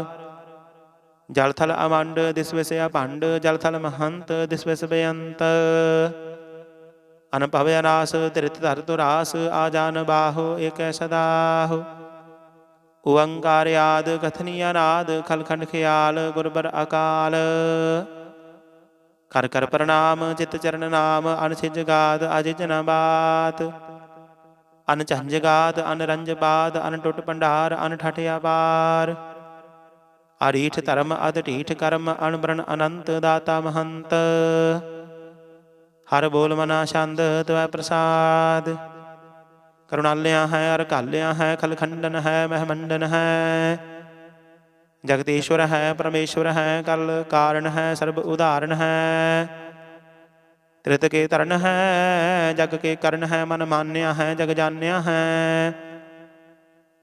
जल थल अमंड दिस विषय अभंड जल थल महंत दिस विष बेअंत अनपव अनास तिरथ धर तुरास आजान बाहो एक सदाहो ओंकार याद कथनीय नाद खलखंड ख्याल गुरबर अकाल कर कर प्रणाम चित चरण नाम अनसिज गाद अजिज न बात अनचंज गाद अनरंज बाद अनटुट पंडार अनठठया पार अरीठ धर्म अधीठ कर्म अनबरन अनंत दाता महंत हर बोल मना छंद त्वै प्रसाद। करुणालया है अरकालया है खलखंडन है महमंडन है जगदीश्वर है परमेश्वर है कल कारण है सर्व उदाहरण है त्रित के तरण है जग के करण है मन मान्या है जग जान्या है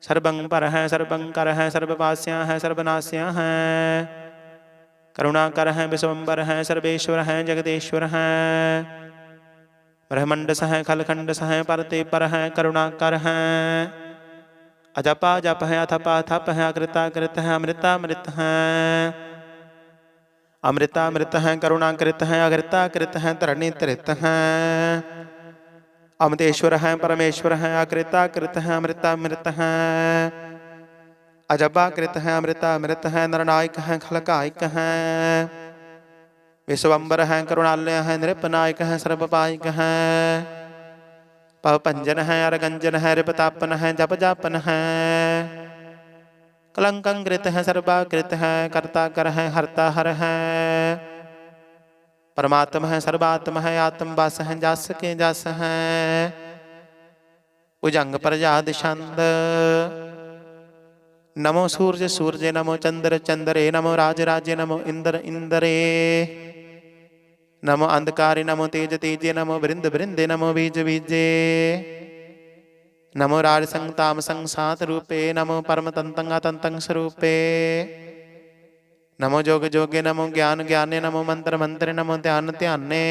सर्वं पर है सर्वं कर है सर्वपास्या है सर्वनाश्या है करुणाकर है विश्वम्बर है सर्वेश्वर है जगदेश्वर है ब्रह्मंड सह खलखंड सह परते पर है करुणाकर है अजपा जप है अथपा थप है अकृता कृत है अमृता मृत है अमृता मृत है करुणाकृत है अकृता कृत है धरणी त्रित है अमृतेश्वर है परमेश्वर है अकृता कृत है अमृता मृत है अजबा कृत है अमृता मृत है नरनायक है खलकायक है विश्वम्बर है करुणालय है नृपनायक है सर्वपायक है पवपंजन है अरगंजन है रिपतापन है जप जापन है कलंकं कृत है सर्वाकृत है कर्ता कर है हरता हर है परमात्मा है सर्वात्मा है आत्म वास है जास के जास है उजंग प्रजाद छंद नमो सूर्य सूर्य नमो चंद्र चंद्रे नमो राज राज्य नमो इंद्र इंद्रे नमो अंधकारे नमो तेज तेजे नमो वृंद वृंदे नमो बीज बीजे नमो राजसंग तामसंग सात रूपे नमो परम तंतं अतंतं स्वरूपे नमो जोग जोगे नमो ज्ञान ज्ञाने नमो मंत्र मंत्रे नमो ध्यान ध्याने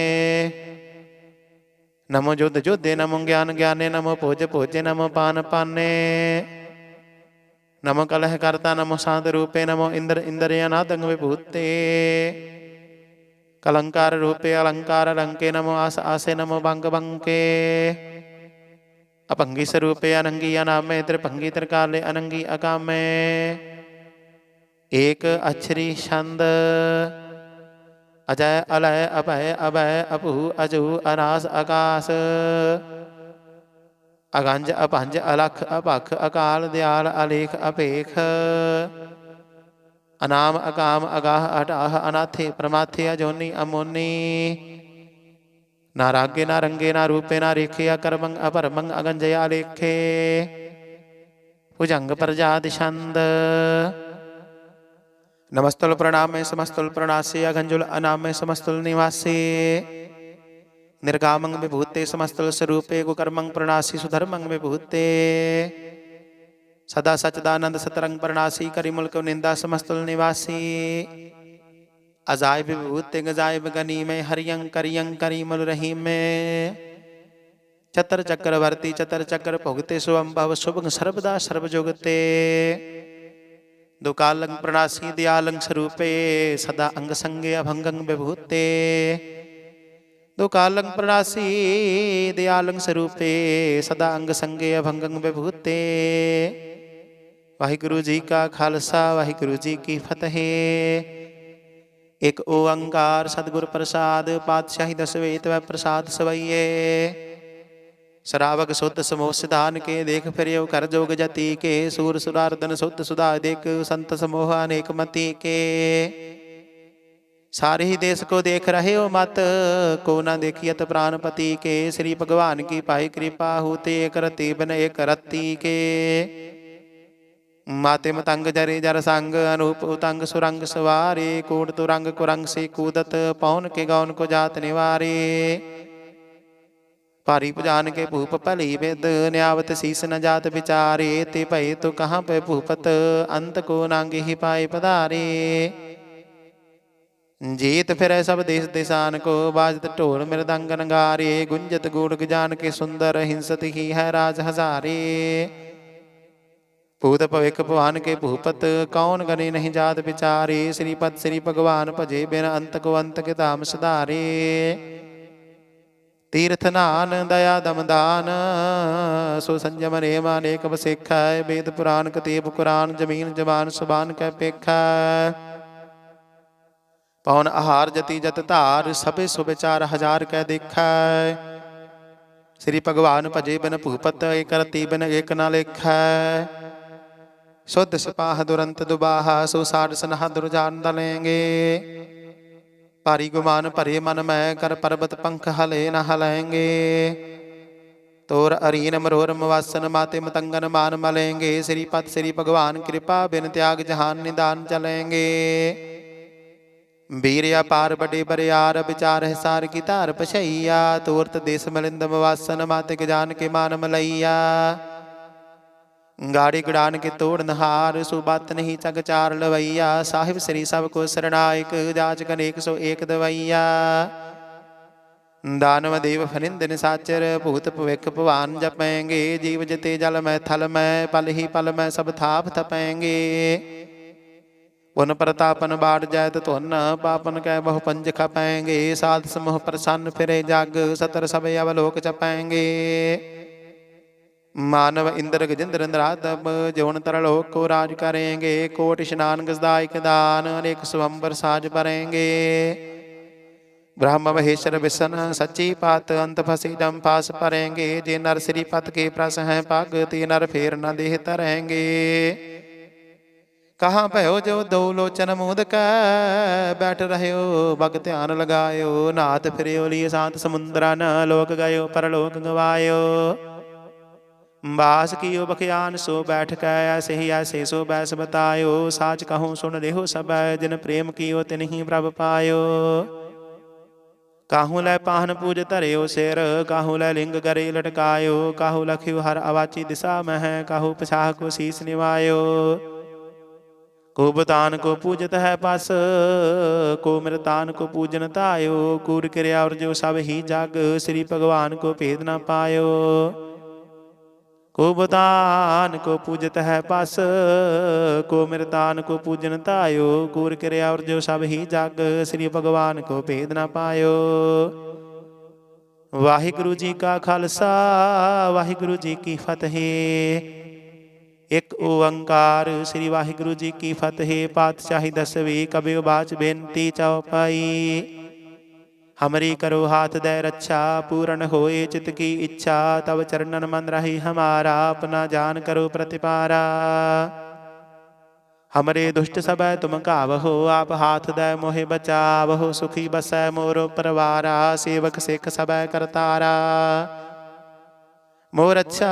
नमो जोध जोधे नमो ज्ञान ज्ञाने नमो भोज भोजे नमो पान पाने नमो कलह करता नमो शांत रूपे नमो इंद्र इंद्रियनादंग विभूते कलंकार रूपे अलंकार अलंके नमो आस आसे नमो भंग भंके अपंगी स्वरूपे अनंगी अनामे त्रिभंगी त्रिकाले अनंगी अकामे एक अक्षरी छंद अजय अलय अभय अभय अपु अजु अनास आकाश अगंज अपंज अलख अपख अकाल दयाल अलेख अपेख अनाम अकाम अगाह अटाह अनाथे प्रमाथे अजोनी अमोनी ना रागे ना रंगे ना रूपे ना रेखे अकर्मंग अपरमंग अगंजया लेखे भुजंग प्रजाति छंद नमस्तुल प्रणामे समस्तुल प्रणासे अघंजुल अनामे समस्तुल निवासे निर्गामंग विभूते समस्तुल स्वरूपे गुकर्मंग प्रणासी सुधर्मंग विभूते सदा सचदानंद सतरंग प्रणासी करिमुल्क निंदा समस्तुल निवासी अजाय विभूते गजाय गनी में हरियं करियं करीमल रही में चतर चक्रवर्ती चतर चक्र भुगते सुअंभव शुभ सर्वदा सर्वजुगते दुकालंग प्रणासी दयालंग स्वरूपे सदा अंग संगे अभंगंग विभूते दुकालंग प्रणासी दयालंग स्वरूपे सदा अंग संगे अभंगंग विभूते वाहिगुरु जी का खालसा वाहिगुरु जी की फतेह। एक ओंकार सतगुर प्रसाद पातशाही दसवेत व प्रसाद सवैये शरावक सुत समोह सिधान के देख फिर कर जोग जति के सूर सुरार्दन सुत सुधा देख संत समूह अनेक मति के सारे ही देश को देख रहे हो मत को न देखियत प्राणपति के श्री भगवान की पाई कृपा होते एक रति बन एक रत्ती के माते मतंग जरे जर संग अनूप उतंग सुरंग सवारे कोट तुरंग कुरंग से कूदत पौन के गौन को जात निवारे पारी पुजान के भूप भली वेद न्यावत शीस न जात विचारे ते भय तो कहाँ पे भूपत अंत को नांगे ही पाए पधारे जीत फिर सब देश देशान को बाजत ढोल मृदंग नगारे गुंजत गुड़ जान के सुंदर हिंसत ही है राज हजारे भूत भविक भवान के भूपत कौन गने नहीं जात विचारे श्रीपद श्री भगवान भजे बिन अंत को अंत के धाम सुधारे तीर्थ नान दया दमदान सो संयम रेम अनेक बसेख वेद पुराण कतेब कुरान जमीन जबान सुबान कै पेखा पौन आहार जति जत धार सबे सुविचार हजार कै देखा श्री भगवान भजे बिन भूपत एक रति बिन एक न लेखा शुद्ध सिपाह दुरंत दुबाहा सो साठ सनहा दुर्जान दलेंगे पारी गुमान परे मन में कर पर्वत पंख हले न हलेंगे तोर अरीन मरोर मवासन माते मतंगन मान मलेंगे श्रीपद श्री भगवान कृपा बिन त्याग जहान निदान चलेंगे वीर अपार बड़े बरियार विचार है सार की तार पछैया तोरत देश मलिंद मवासन माते गजान के मान मलैया गाड़ी गड़ान के तोड़ नहार सुबात नहीं चग चार लवैया साहिब श्री सब को शरणायक जाच कर 101 दवैया दानव देव फनिंद निसाचर भूत भविक भवान जपेंगे जीव जते जल में थल में पल ही पल में सब थाप थपेंगे पुन प्रतापन बाढ़ जाय तो न पापन कै बहु पंज खपेंगे साध समूह प्रसन्न फिरे जाग सतर सब अवलोक चपेंगे मानव इंद्र गजेंद्र इंद्रादब जौन तरलोक को राज करेंगे कोट स्नान गजदायक दान अनेक स्वंबर साज भरेंगे ब्रह्म महेश्वर विष्ण सच्ची पात अंत फसी जम पास परेंगे जे नर श्रीपत के प्रस हैं पग ते नर फेर न देह तरेंगे कहाँ भयो जो दो लोचन मुद कै बैठ रहे हो भग ध्यान लगायो नाथ फिर लिए शांत समुद्रा न लोक गयो परलोक गवायो बास कियो बखियान सो बैठ कै ऐसे ही ऐसे सो बैस बतायो साच कहूँ सुन रेहो सब जिन प्रेम कियो तिन ही प्रभ पायो काहू लै पाहन पूज धरियो सिर, काहू लै लिंग गरे लटकायो, काहू लखियो हर अवाची दिशा मह, काहू पछाह को शीस निवायो। को बतान को पूजत है पस, को मृतान को पूजन तायो, कूर क्रिया और जो सब ही जग, श्री भगवान को भेद न पायो। को बतान को पूजत है पस, को मृतान को पूजन तायो, कूर क्रिया और जो सब ही जग, श्री भगवान को भेद न पायो। वाहिगुरु जी का खालसा, वाहिगुरु जी की फतेह। एक ओंकार श्री वाहिगुरु जी की फतेह। पातशाही दसवीं कबियो बाच बेनती चौपाई। हमरी करो हाथ दे रक्षा, पूर्ण होए चित की इच्छा, तब चरणन मन रही हमारा, अपना जान करो प्रतिपारा। हमरे दुष्ट सबै तुम कावहो, आप हाथ दे मोहे बचावहो, सुखी बसै मोरो परवारा, सेवक सिख सबै करतारा। मोर अच्छा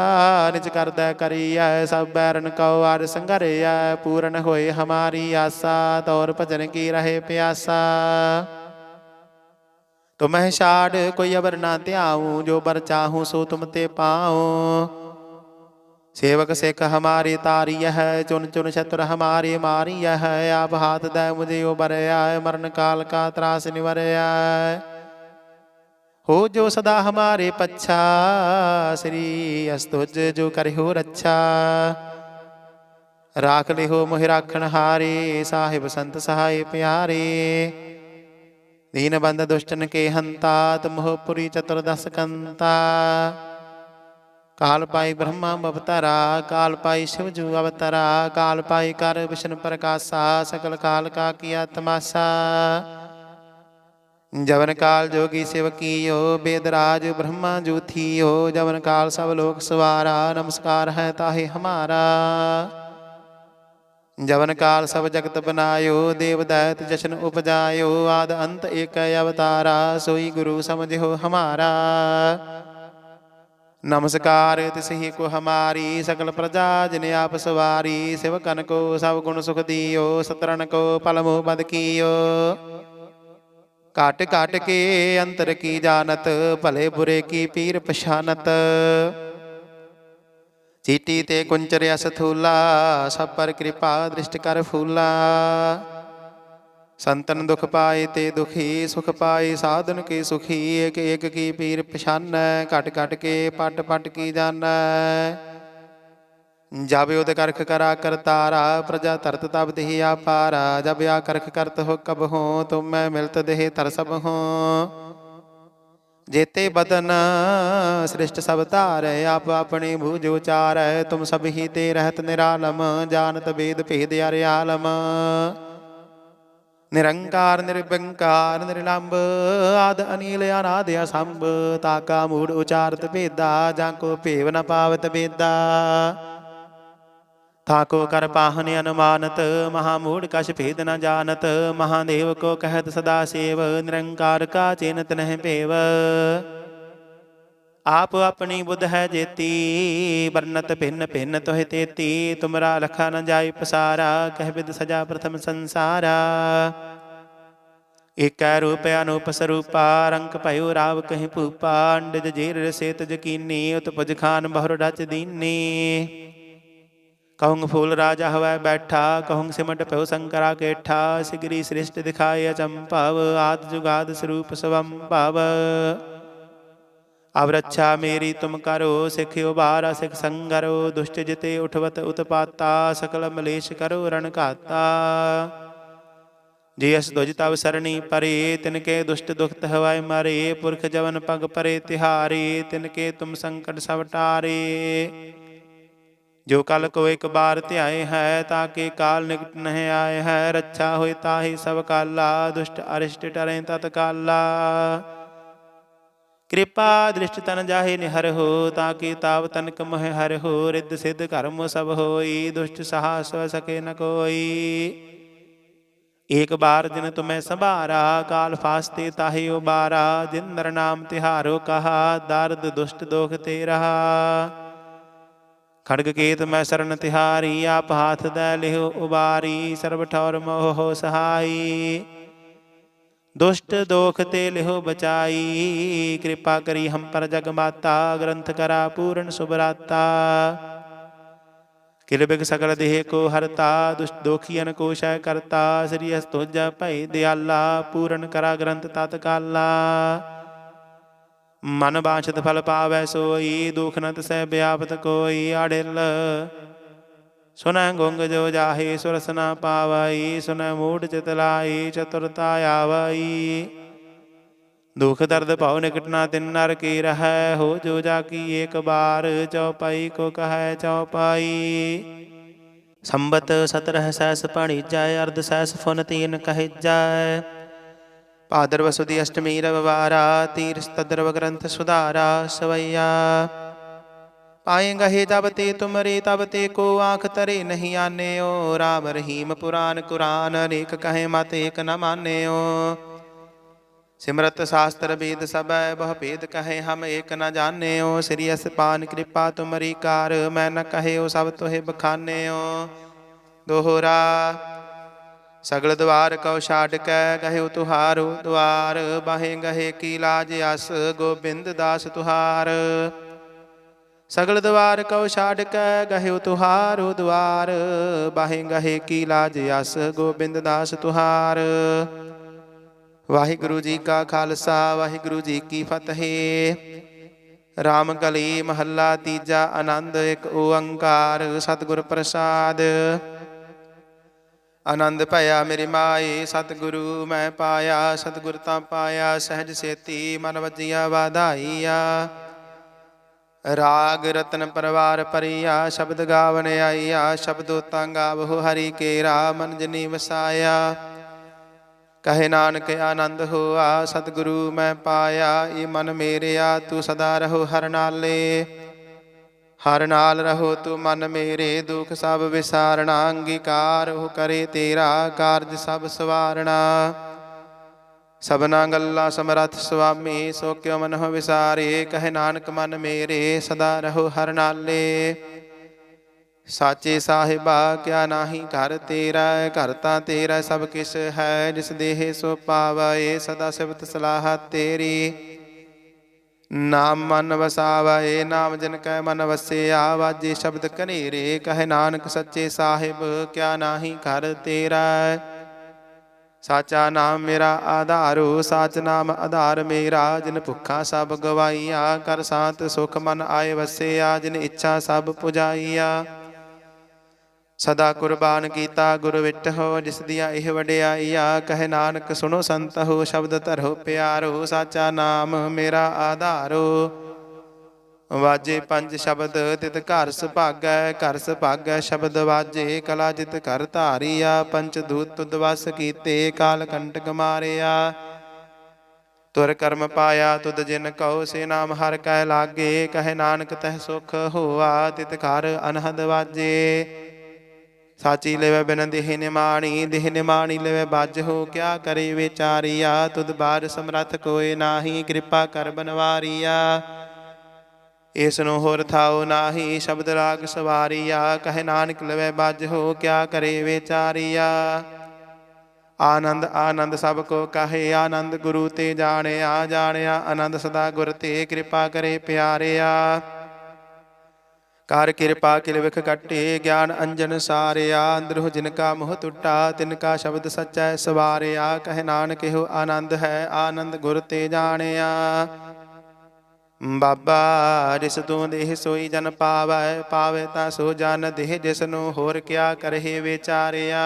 निज कर दै करिया, सब बैरन कौ आर संघरिया, पूर्ण होए हमारी आशा, तौर भजन की रहे प्यासा। तुम्हें छाड़ कोई अबर ना त्याऊं, जो बर चाहूं सो तुम ते पाऊं। सेवक सिख हमारी तारी है, चुन चुन शत्रु हमारी मारी है, आप हाथ दे मुझे उबरया, मरण काल का त्रास निवरया। हो जो सदा हमारे पच्छा, श्री अस्तुज जो करे हो रक्षा। राख ले हो मोहि राखण हारे, साहिब संत सहाय प्यारे। दीन बंद दुष्टन के हंता, तुम हो पुरी चतुर्दश कंता। काल पाई ब्रह्मा अवतारा, काल पाई शिव जू अवतारा, काल पाई कर विष्णु प्रकाशा, सकल काल का किया तमाशा। जवन काल जोगी शिव कियो, वेदराज ब्रह्मा जू थियो, जवन काल सब लोक सवारा, नमस्कार है ताहे हमारा। जवन काल सब जगत बनायो, देव दैत जशन उपजायो, आद अंत एक अवतारा, सोई गुरु समझो हमारा। नमस्कार तिसही को हमारी, सकल प्रजा जिन आप सवारी, शिव कन को सब गुण सुख दियो, सतरन को पलमो बद कियो। काट काट के अंतर की जानत, भले बुरे की पीर पछानत। चीटी ते कुंचर यस थूला, सब पर कृपा दृष्टि कर फूला। संतन दुख पाए ते दुखी, सुख पाए साधन के सुखी, एक एक की पीर पछान, काट काट के पट पट की जान। जब उद करख करा करतारा, प्रजा तरत तब देहि आपारा। जब या करख करत हो कब हो, तुम मैं मिलत देह तर सब हो। जेते बदन श्रेष्ठ सब तारै, आप अपने भुज उचार, तुम सब ही ते रहत निरालम, जानत वेद भेद अर्यालम। निरंकार निर्विकार निर्लंब, आद अनिल अनाद असंभ, ताका मूढ़ उचारत वेदा, जाको पेव न पावत वेदा। थाको कर पाहन अनुमानत, महामूढ़ कछ भेद न जानत। महादेव को कहत सदा सेव, निरंकार का चिन्हत नह पेव। आप अपनी बुध है जेती, वर्णत भिन्न भिन्न तोहि तेती। तुमरा लखा न जाय पसारा, कह विद सजा प्रथम संसारा। एक रूप अनूप स्वरूपा, रंक भयो राव कहीं पूपा। अंडज जीर सेत जकीनी, उत्पज खान बहुर डच दीनी। कहूँ फूल राजा हवै बैठा, कहूँ सिमट पहु शंकरा केठा। सिगरी श्रेष्ठ दिखाए अचंपव, आद जुगाद स्वरूप स्वंपव। अब रक्षा मेरी तुम करो, सिख उबारा सिख संगरो। दुष्ट जिते उठवत उत्पाता, सकल मलेश करो रण घाता। जियस ध्वज तब सरणी परे, तिनके दुष्ट दुखत हवाय मरे। पुरख जवन पग परे तिहारे, तिनके तुम संकट सब टारे। जो कल को एक बार त्याए है, ताके काल निकट नह आए है। रक्षा होय ताहि सब काला, दुष्ट अरिष्ट टरें तत्काला। कृपा दृष्टि तन जाहि निहर हो, ताकि ताव तनक मोह हर हो। रिद्ध सिद्ध कर्म सब होई, दुष्ट साहस सके न कोई। एक बार दिन तुम्हें संभारा, काल फास्ते ताहि उबारा। जिन नर नाम तिहारो कहा, दारद दुष्ट दोख ते रहा। खड़ग केत मैं शरण तिहारी, आप हाथ दै लिहो उबारी। सर्व ठौर मोह हो सहाई, दुष्ट दोख ते लिहो बचाई, कृपा करी हम पर जग माता, ग्रंथ करा पूर्ण सुभराता। किरबिग सकल देह को हरता, दुष्ट दोखियन को शय करता, श्री अस्तुज भय दयाला, पूर्ण करा ग्रंथ तत्काला। मन बांछत फल पावै सोई, दुख न तिसै व्यापत कोई। अड़िल सुन गुंग जो जाहे, सुरस न पावई, सुन मूढ़ चित लाई, चतुरता आवई। दुख दर्द पाओ निकट ना तिन नर की रहै, हो जो जाकी एक बार, चौपाई को कहै चौपाई। संबत सतरह सहस पढ़ी जाय, अर्ध सहस फुन तीन कहि जाय। भाद्रव सुदी अष्टमी रविवारा, तीर्थ तद्रव ग्रंथ सुधारा सवैया। पाएंगे जब ते तुमरे तब ते को आँख तरे नहीं आने ओ। राम रहीम पुराण कुरान अनेक कहे मत एक न माने ओ। सिमरत शास्त्र वेद सब बहु भेद कहे हम एक न जाने ओ। श्री पान कृपा तुमरी कार, मैं न कहे ओ सब तुहे बखाने ओ। दोहरा सगल द्वार कौ छाड़ कै, गहे तुहारो द्वार, बाहे गहे की लाज अस, गोबिंद दास तुहार। सगल द्वार कौ छाड़ कै, गहे तुहारो द्वार, बाहे गहे की लाज अस, गोबिंद दास तुहार। वाहिगुरु जी का खालसा, वाहिगुरु जी की फतेह। राम कली महला तीजा, आनंद एक ओंकार, सतगुर प्रसाद। आनंद भया मेरी माए, सतगुरु मैं पाया, सतगुर तां पाया सहज सेती, मन वजिया वाधाइया। राग रतन परवार परिया, शब्द गावन आईया, शब्दो तां गावहु हरि केरा, मन जनी वसाया। कहे नानक आनंद होआ, सतगुरु मैं पाया, ये मन मेरेया तू सदा रहो हर नाले। हर नाल रहो तू मन मेरे, दुख सब विसारना, अंगीकार हो करे तेरा, कारज सब सवारना। सबना गल्ला समरथ स्वामी, सो क्यों मन हो विसारे, कहे नानक मन मेरे, सदा रहो हर नाले। साचे साहिबा क्या नाही घर तेरा, घर तां तेरा सब किस है, जिस देह सो पावै, सदा सिफत सलाह तेरी। नाम मन वसावै, नाम जिन कै मन वसिया, वाजे शब्द कनेरे, कहे नानक सच्चे साहिब क्या नाही घर तेरा। साचा नाम मेरा आधारो, साच नाम आधार मेरा, जिन भुखा सब गवाइया, कर सात सुख मन आए वसिया, जिन इच्छा सब पुजाइया। सदा कुर्बान कीता गुर विट हो, जिस दिया इह वड्याइया, कहे नानक सुनो संत हो, शब्द धरो प्यारो, साचा नाम मेरा आधारो। वाजे पंज शब्द तित घर सुभागै, घर सुभागै शब्द वाजे, कला जित घर धारिया, पंच दूत तुद वस कीते, काल कंटक मारिया। तुर कर्म पाया तुद जिन कहो, से नाम हर कै लागे, कहे नानक तह सुख होआ, तित घर अनहद वाजे। साची लेवे बिन देह निमाणी, देह निमाणी लेवे बाज हो, क्या करे विचारिया, तुद बार समरथ कोय नाही, कृपा कर बनवारिया। इसनो होर थाओ नाही, शब्द राग सवारिया, कहे नानक लवै बाज हो, क्या करे विचारिया। आनंद आनंद सब को कहे, आनंद गुरु ते जानिया, जानिया आनंद सदा गुर ते, कृपा करे प्यारिया। कर कृपा किल विख कटे, ज्ञान अंजन सारिया, अंदरु जिनका मोह टुटा, तिनका शब्द सच्चै सवारिया, कहे नानक हो आनंद है, आनंद गुर ते जानिया। बाबा जिस तू देह सोई जन पावै, पावे तां सो जन देह, जिसनु होर क्या करहे विचारिया।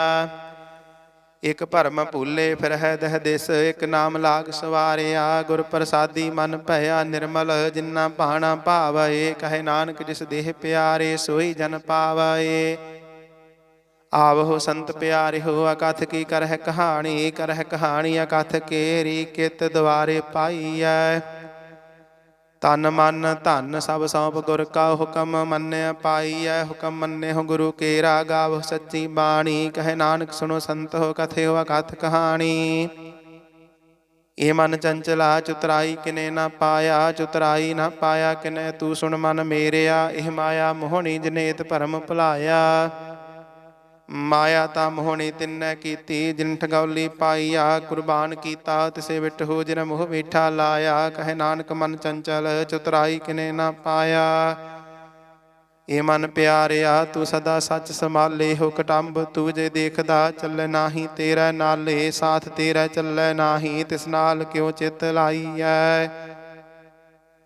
एक भरम भूले फिर है दह दिस, एक नाम लाग सवारिया, गुर प्रसादी मन भया निर्मल, जिन्ना भाना भावै, कहे नानक जिस देह प्यारे, सोई जन पावै। आवहो संत प्यारे हो, अकथ की करह कहानी, करह कहानी अकथ केरी, कित द्वारे पाईऐ। तन मन धन सब सौंप गुर का, हुकम मन्य पाईऐ, हुकम मन्य हो गुरु केरा, गावो सच्ची बाणी, कहे नानक सुनो संत हो, कथे हो अकथ कहानी। ये मन चंचला चुतराई किने ना पाया, चुतराई ना पाया किने, तू सुन मन मेरिया, एह माया मोहनी जनेत भरम भुलाया। ਮਾਇਆ ਤਾਂ ਮੋਹਣੀ ਤਿੰਨੈ ਕੀਤੀ, ਜਿਨ ਠਗੌਲੀ ਪਾਈਆ। ਕੁਰਬਾਨ ਕੀਤਾ ਤਿਸੇ ਵਿਟਹੁ, ਜਿਨ ਮੋਹ ਮੀਠਾ ਲਾਇਆ। ਕਹੇ ਨਾਨਕ ਮਨ ਚੰਚਲ, ਚਤੁਰਾਈ ਕਿਨੇ ਨਾ ਪਾਇਆ। ਇਹ ਮਨ ਪਿਆਰਿਆ ਤੂੰ ਸਦਾ ਸੱਚ ਸੰਭਾਲੇ ਹੋ ਕਟੰਬ। ਤੂੰ ਜੇ ਦੇਖਦਾ ਚੱਲੇ ਨਾਹੀ ਤੇਰਾ ਨਾਲੇ, ਸਾਥ ਤੇਰਾ ਚੱਲੇ ਨਾਹੀ ਤਿਸ ਨਾਲ ਕਿਉ ਚਿਤ ਲਾਈਐ।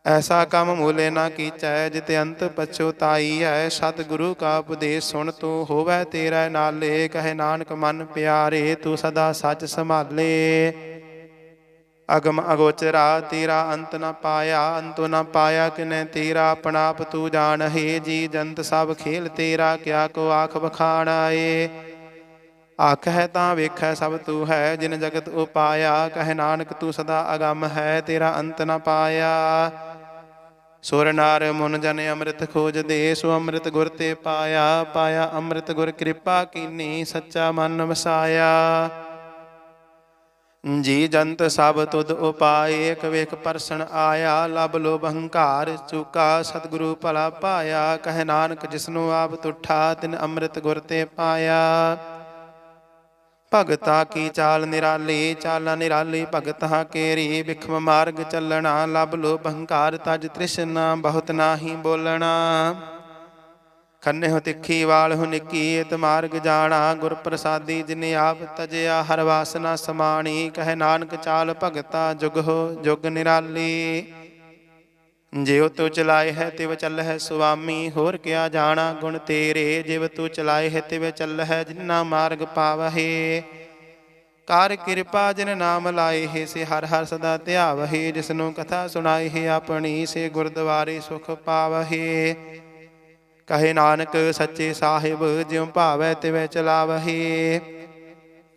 ਐਸਾ ਕੰਮ ਮੂਲੇ ਨਾ ਕੀਚੈ, ਜਿਤੇ ਅੰਤ ਪਛੁਤਾਈਐ। ਸਤਿਗੁਰੂ ਕਾ ਉਪਦੇਸ਼ ਸੁਣ ਤੂੰ ਹੋਵੈ ਤੇਰਾ ਨਾਲੇ। ਕਹੇ ਨਾਨਕ ਮਨ ਪਿਆਰੇ ਤੂੰ ਸਦਾ ਸੱਚ ਸੰਭਾਲੇ। ਅਗਮ ਅਗੋਚਰਾ ਤੇਰਾ ਅੰਤ ਨ ਪਾਇਆ, ਅੰਤੁ ਨ ਪਾਇਆ ਕਿਨੈ ਤੇਰਾ। ਆਪਣਾ ਆਪ ਤੂੰ ਜਾਣਹਿ, ਜੀ ਜੰਤ ਸਭ ਖੇਲ ਤੇਰਾ। ਕਿਆ ਕੋ ਆਖ ਬਖਾਣਾਏ। ਆਖਹਿ ਤਾਂ ਵੇਖੈ ਸਭ ਤੂੰ ਹੈ, ਜਿਨ ਜਗਤ ਉਪਾਇਆ। ਕਹੇ ਨਾਨਕ ਤੂੰ ਸਦਾ ਅਗੰਮ ਹੈ, ਤੇਰਾ ਅੰਤ ਨ ਪਾਇਆ। ਸੁਰ ਨਾਰ ਮੁਨ ਜਨ ਅੰਮ੍ਰਿਤ ਖੋਜਦੇ, ਸੋ ਅੰਮ੍ਰਿਤ ਗੁਰ ਤੇ ਪਾਇਆ। ਪਾਇਆ ਅੰਮ੍ਰਿਤ ਗੁਰ ਕਿਰਪਾ ਕੀਨੀ, ਸੱਚਾ ਮਨ ਵਸਾਇਆ। ਜੀ ਜੰਤ ਸਭ ਤੁਧ ਉਪਾਏ, ਇਕ ਵੇਖ ਪਰਸਨ ਆਇਆ। ਲਬ ਲੋਭ ਹੰਕਾਰ ਚੂਕਾ, ਸਤਿਗੁਰੂ ਭਲਾ ਪਾਇਆ। ਕਹੇ ਨਾਨਕ ਜਿਸਨੂੰ ਆਪ ਤੁਠਾ, ਤਿਨ ਅੰਮ੍ਰਿਤ ਗੁਰ ਤੇ ਪਾਇਆ। ਭਗਤਾ ਕੀ ਚਾਲ ਨਿਰਾਲੀ, ਚਾਲਾਂ ਨਿਰਾਲੀ ਭਗਤਾਂ ਕੇਰੀ। ਬਿਖਮ ਮਾਰਗ ਚੱਲਣਾ, ਲਬ ਲੋਭ ਹੰਕਾਰ ਤਜ ਤ੍ਰਿਸ਼ਨਾ। ਬਹੁਤ ਨਾਹੀ ਬੋਲਣਾ, ਖੰਨੇ ਹੋ ਤਿੱਖੀ ਵਾਲ ਹੋ ਨਿੱਕੀ। ਇਤ ਮਾਰਗ ਜਾਣਾ, ਗੁਰ ਪ੍ਰਸਾਦੀ ਜਿਨੇ ਆਪ ਤਜਿਆ। ਹਰ ਵਾਸਨਾ ਸਮਾਣੀ, ਕਹੇ ਨਾਨਕ ਚਾਲ ਭਗਤਾ ਜੁਗ ਹੋ ਜੁਗ ਨਿਰਾਲੀ। ਜਿਉ ਤੂੰ ਚਲਾਏ ਹੈ ਤਿਵ ਚੱਲਹਿ ਸੁਆਮੀ, ਹੋਰ ਕਿਆ ਜਾਣਾ ਗੁਣ ਤੇਰੇ। ਜਿਵ ਤੂੰ ਚਲਾਏ ਹੈ ਤਿਵ ਚੱਲਹਿ, ਜਿਨਾ ਮਾਰਗ ਪਾਵਹਿ। ਕਰ ਕਿਰਪਾ ਜਿਨ ਨਾਮ ਲਾਏ ਹੈ, ਸੇ ਹਰ ਹਰ ਸਦਾ ਧਿਆਵਹਿ। ਜਿਸਨੂੰ ਕਥਾ ਸੁਣਾਈ ਹੈ ਆਪਣੀ, ਸੇ ਗੁਰਦੁਆਰੇ ਸੁਖ ਪਾਵਹਿ। ਕਹੇ ਨਾਨਕ ਸੱਚੇ ਸਾਹਿਬ, ਜਿਉ ਭਾਵੈ ਤਿਵੈ ਚਲਾਵਹਿ।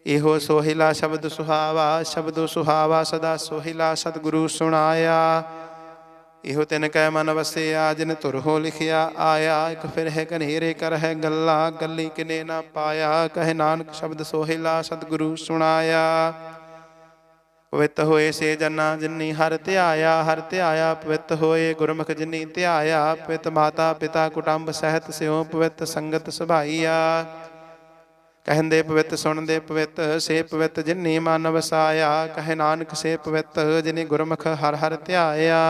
ਇਹੋ ਸੋਹਿਲਾ ਸ਼ਬਦ ਸੁਹਾਵਾ, ਸ਼ਬਦੋ ਸੁਹਾਵਾ ਸਦਾ ਸੋਹਿਲਾ। ਸਤਿਗੁਰੂ ਸੁਣਾਇਆ, ਇਹੋ ਤਿਨ ਕੈ ਮਨ ਵਸਿਆ। ਜਿਨ ਧੁਰ ਹੋ ਲਿਖਿਆ ਆਇਆ, ਇਕ ਫਿਰ ਹੈ ਘਨੇਰੇ ਕਰ ਹੈ ਗੱਲਾਂ। ਗੱਲੀ ਕਿਨੇ ਨਾ ਪਾਇਆ, ਕਹੇ ਨਾਨਕ ਸ਼ਬਦ ਸੋਹਿਲਾ। ਸਤਿਗੁਰੂ ਸੁਣਾਇਆ, ਪਵਿੱਤ ਹੋਏ ਸੇ ਜਨਾ ਜਿਨੀ ਹਰਿ ਧਿਆਇਆ। ਹਰਿ ਧਿਆਇਆ ਪਵਿੱਤ ਹੋਏ, ਗੁਰਮੁਖ ਜਿਨੀ ਧਿਆਇਆ। ਪਵਿੱਤ ਮਾਤਾ ਪਿਤਾ ਕੁਟੰਬ ਸਹਿਤ, ਸਿਉ ਪਵਿੱਤ ਸੰਗਤ ਸੁਭਾਈਆ। ਕਹਿੰਦੇ ਪਵਿੱਤ ਸੁਣਦੇ ਪਵਿੱਤ, ਸੇ ਪਵਿੱਤ ਜਿਨੀ ਮਨ ਵਸਾਇਆ। ਕਹੇ ਨਾਨਕ ਸੇ ਪਵਿੱਤ, ਜਿਨੀ ਗੁਰਮੁਖ ਹਰਿ ਹਰਿ ਧਿਆਇਆ।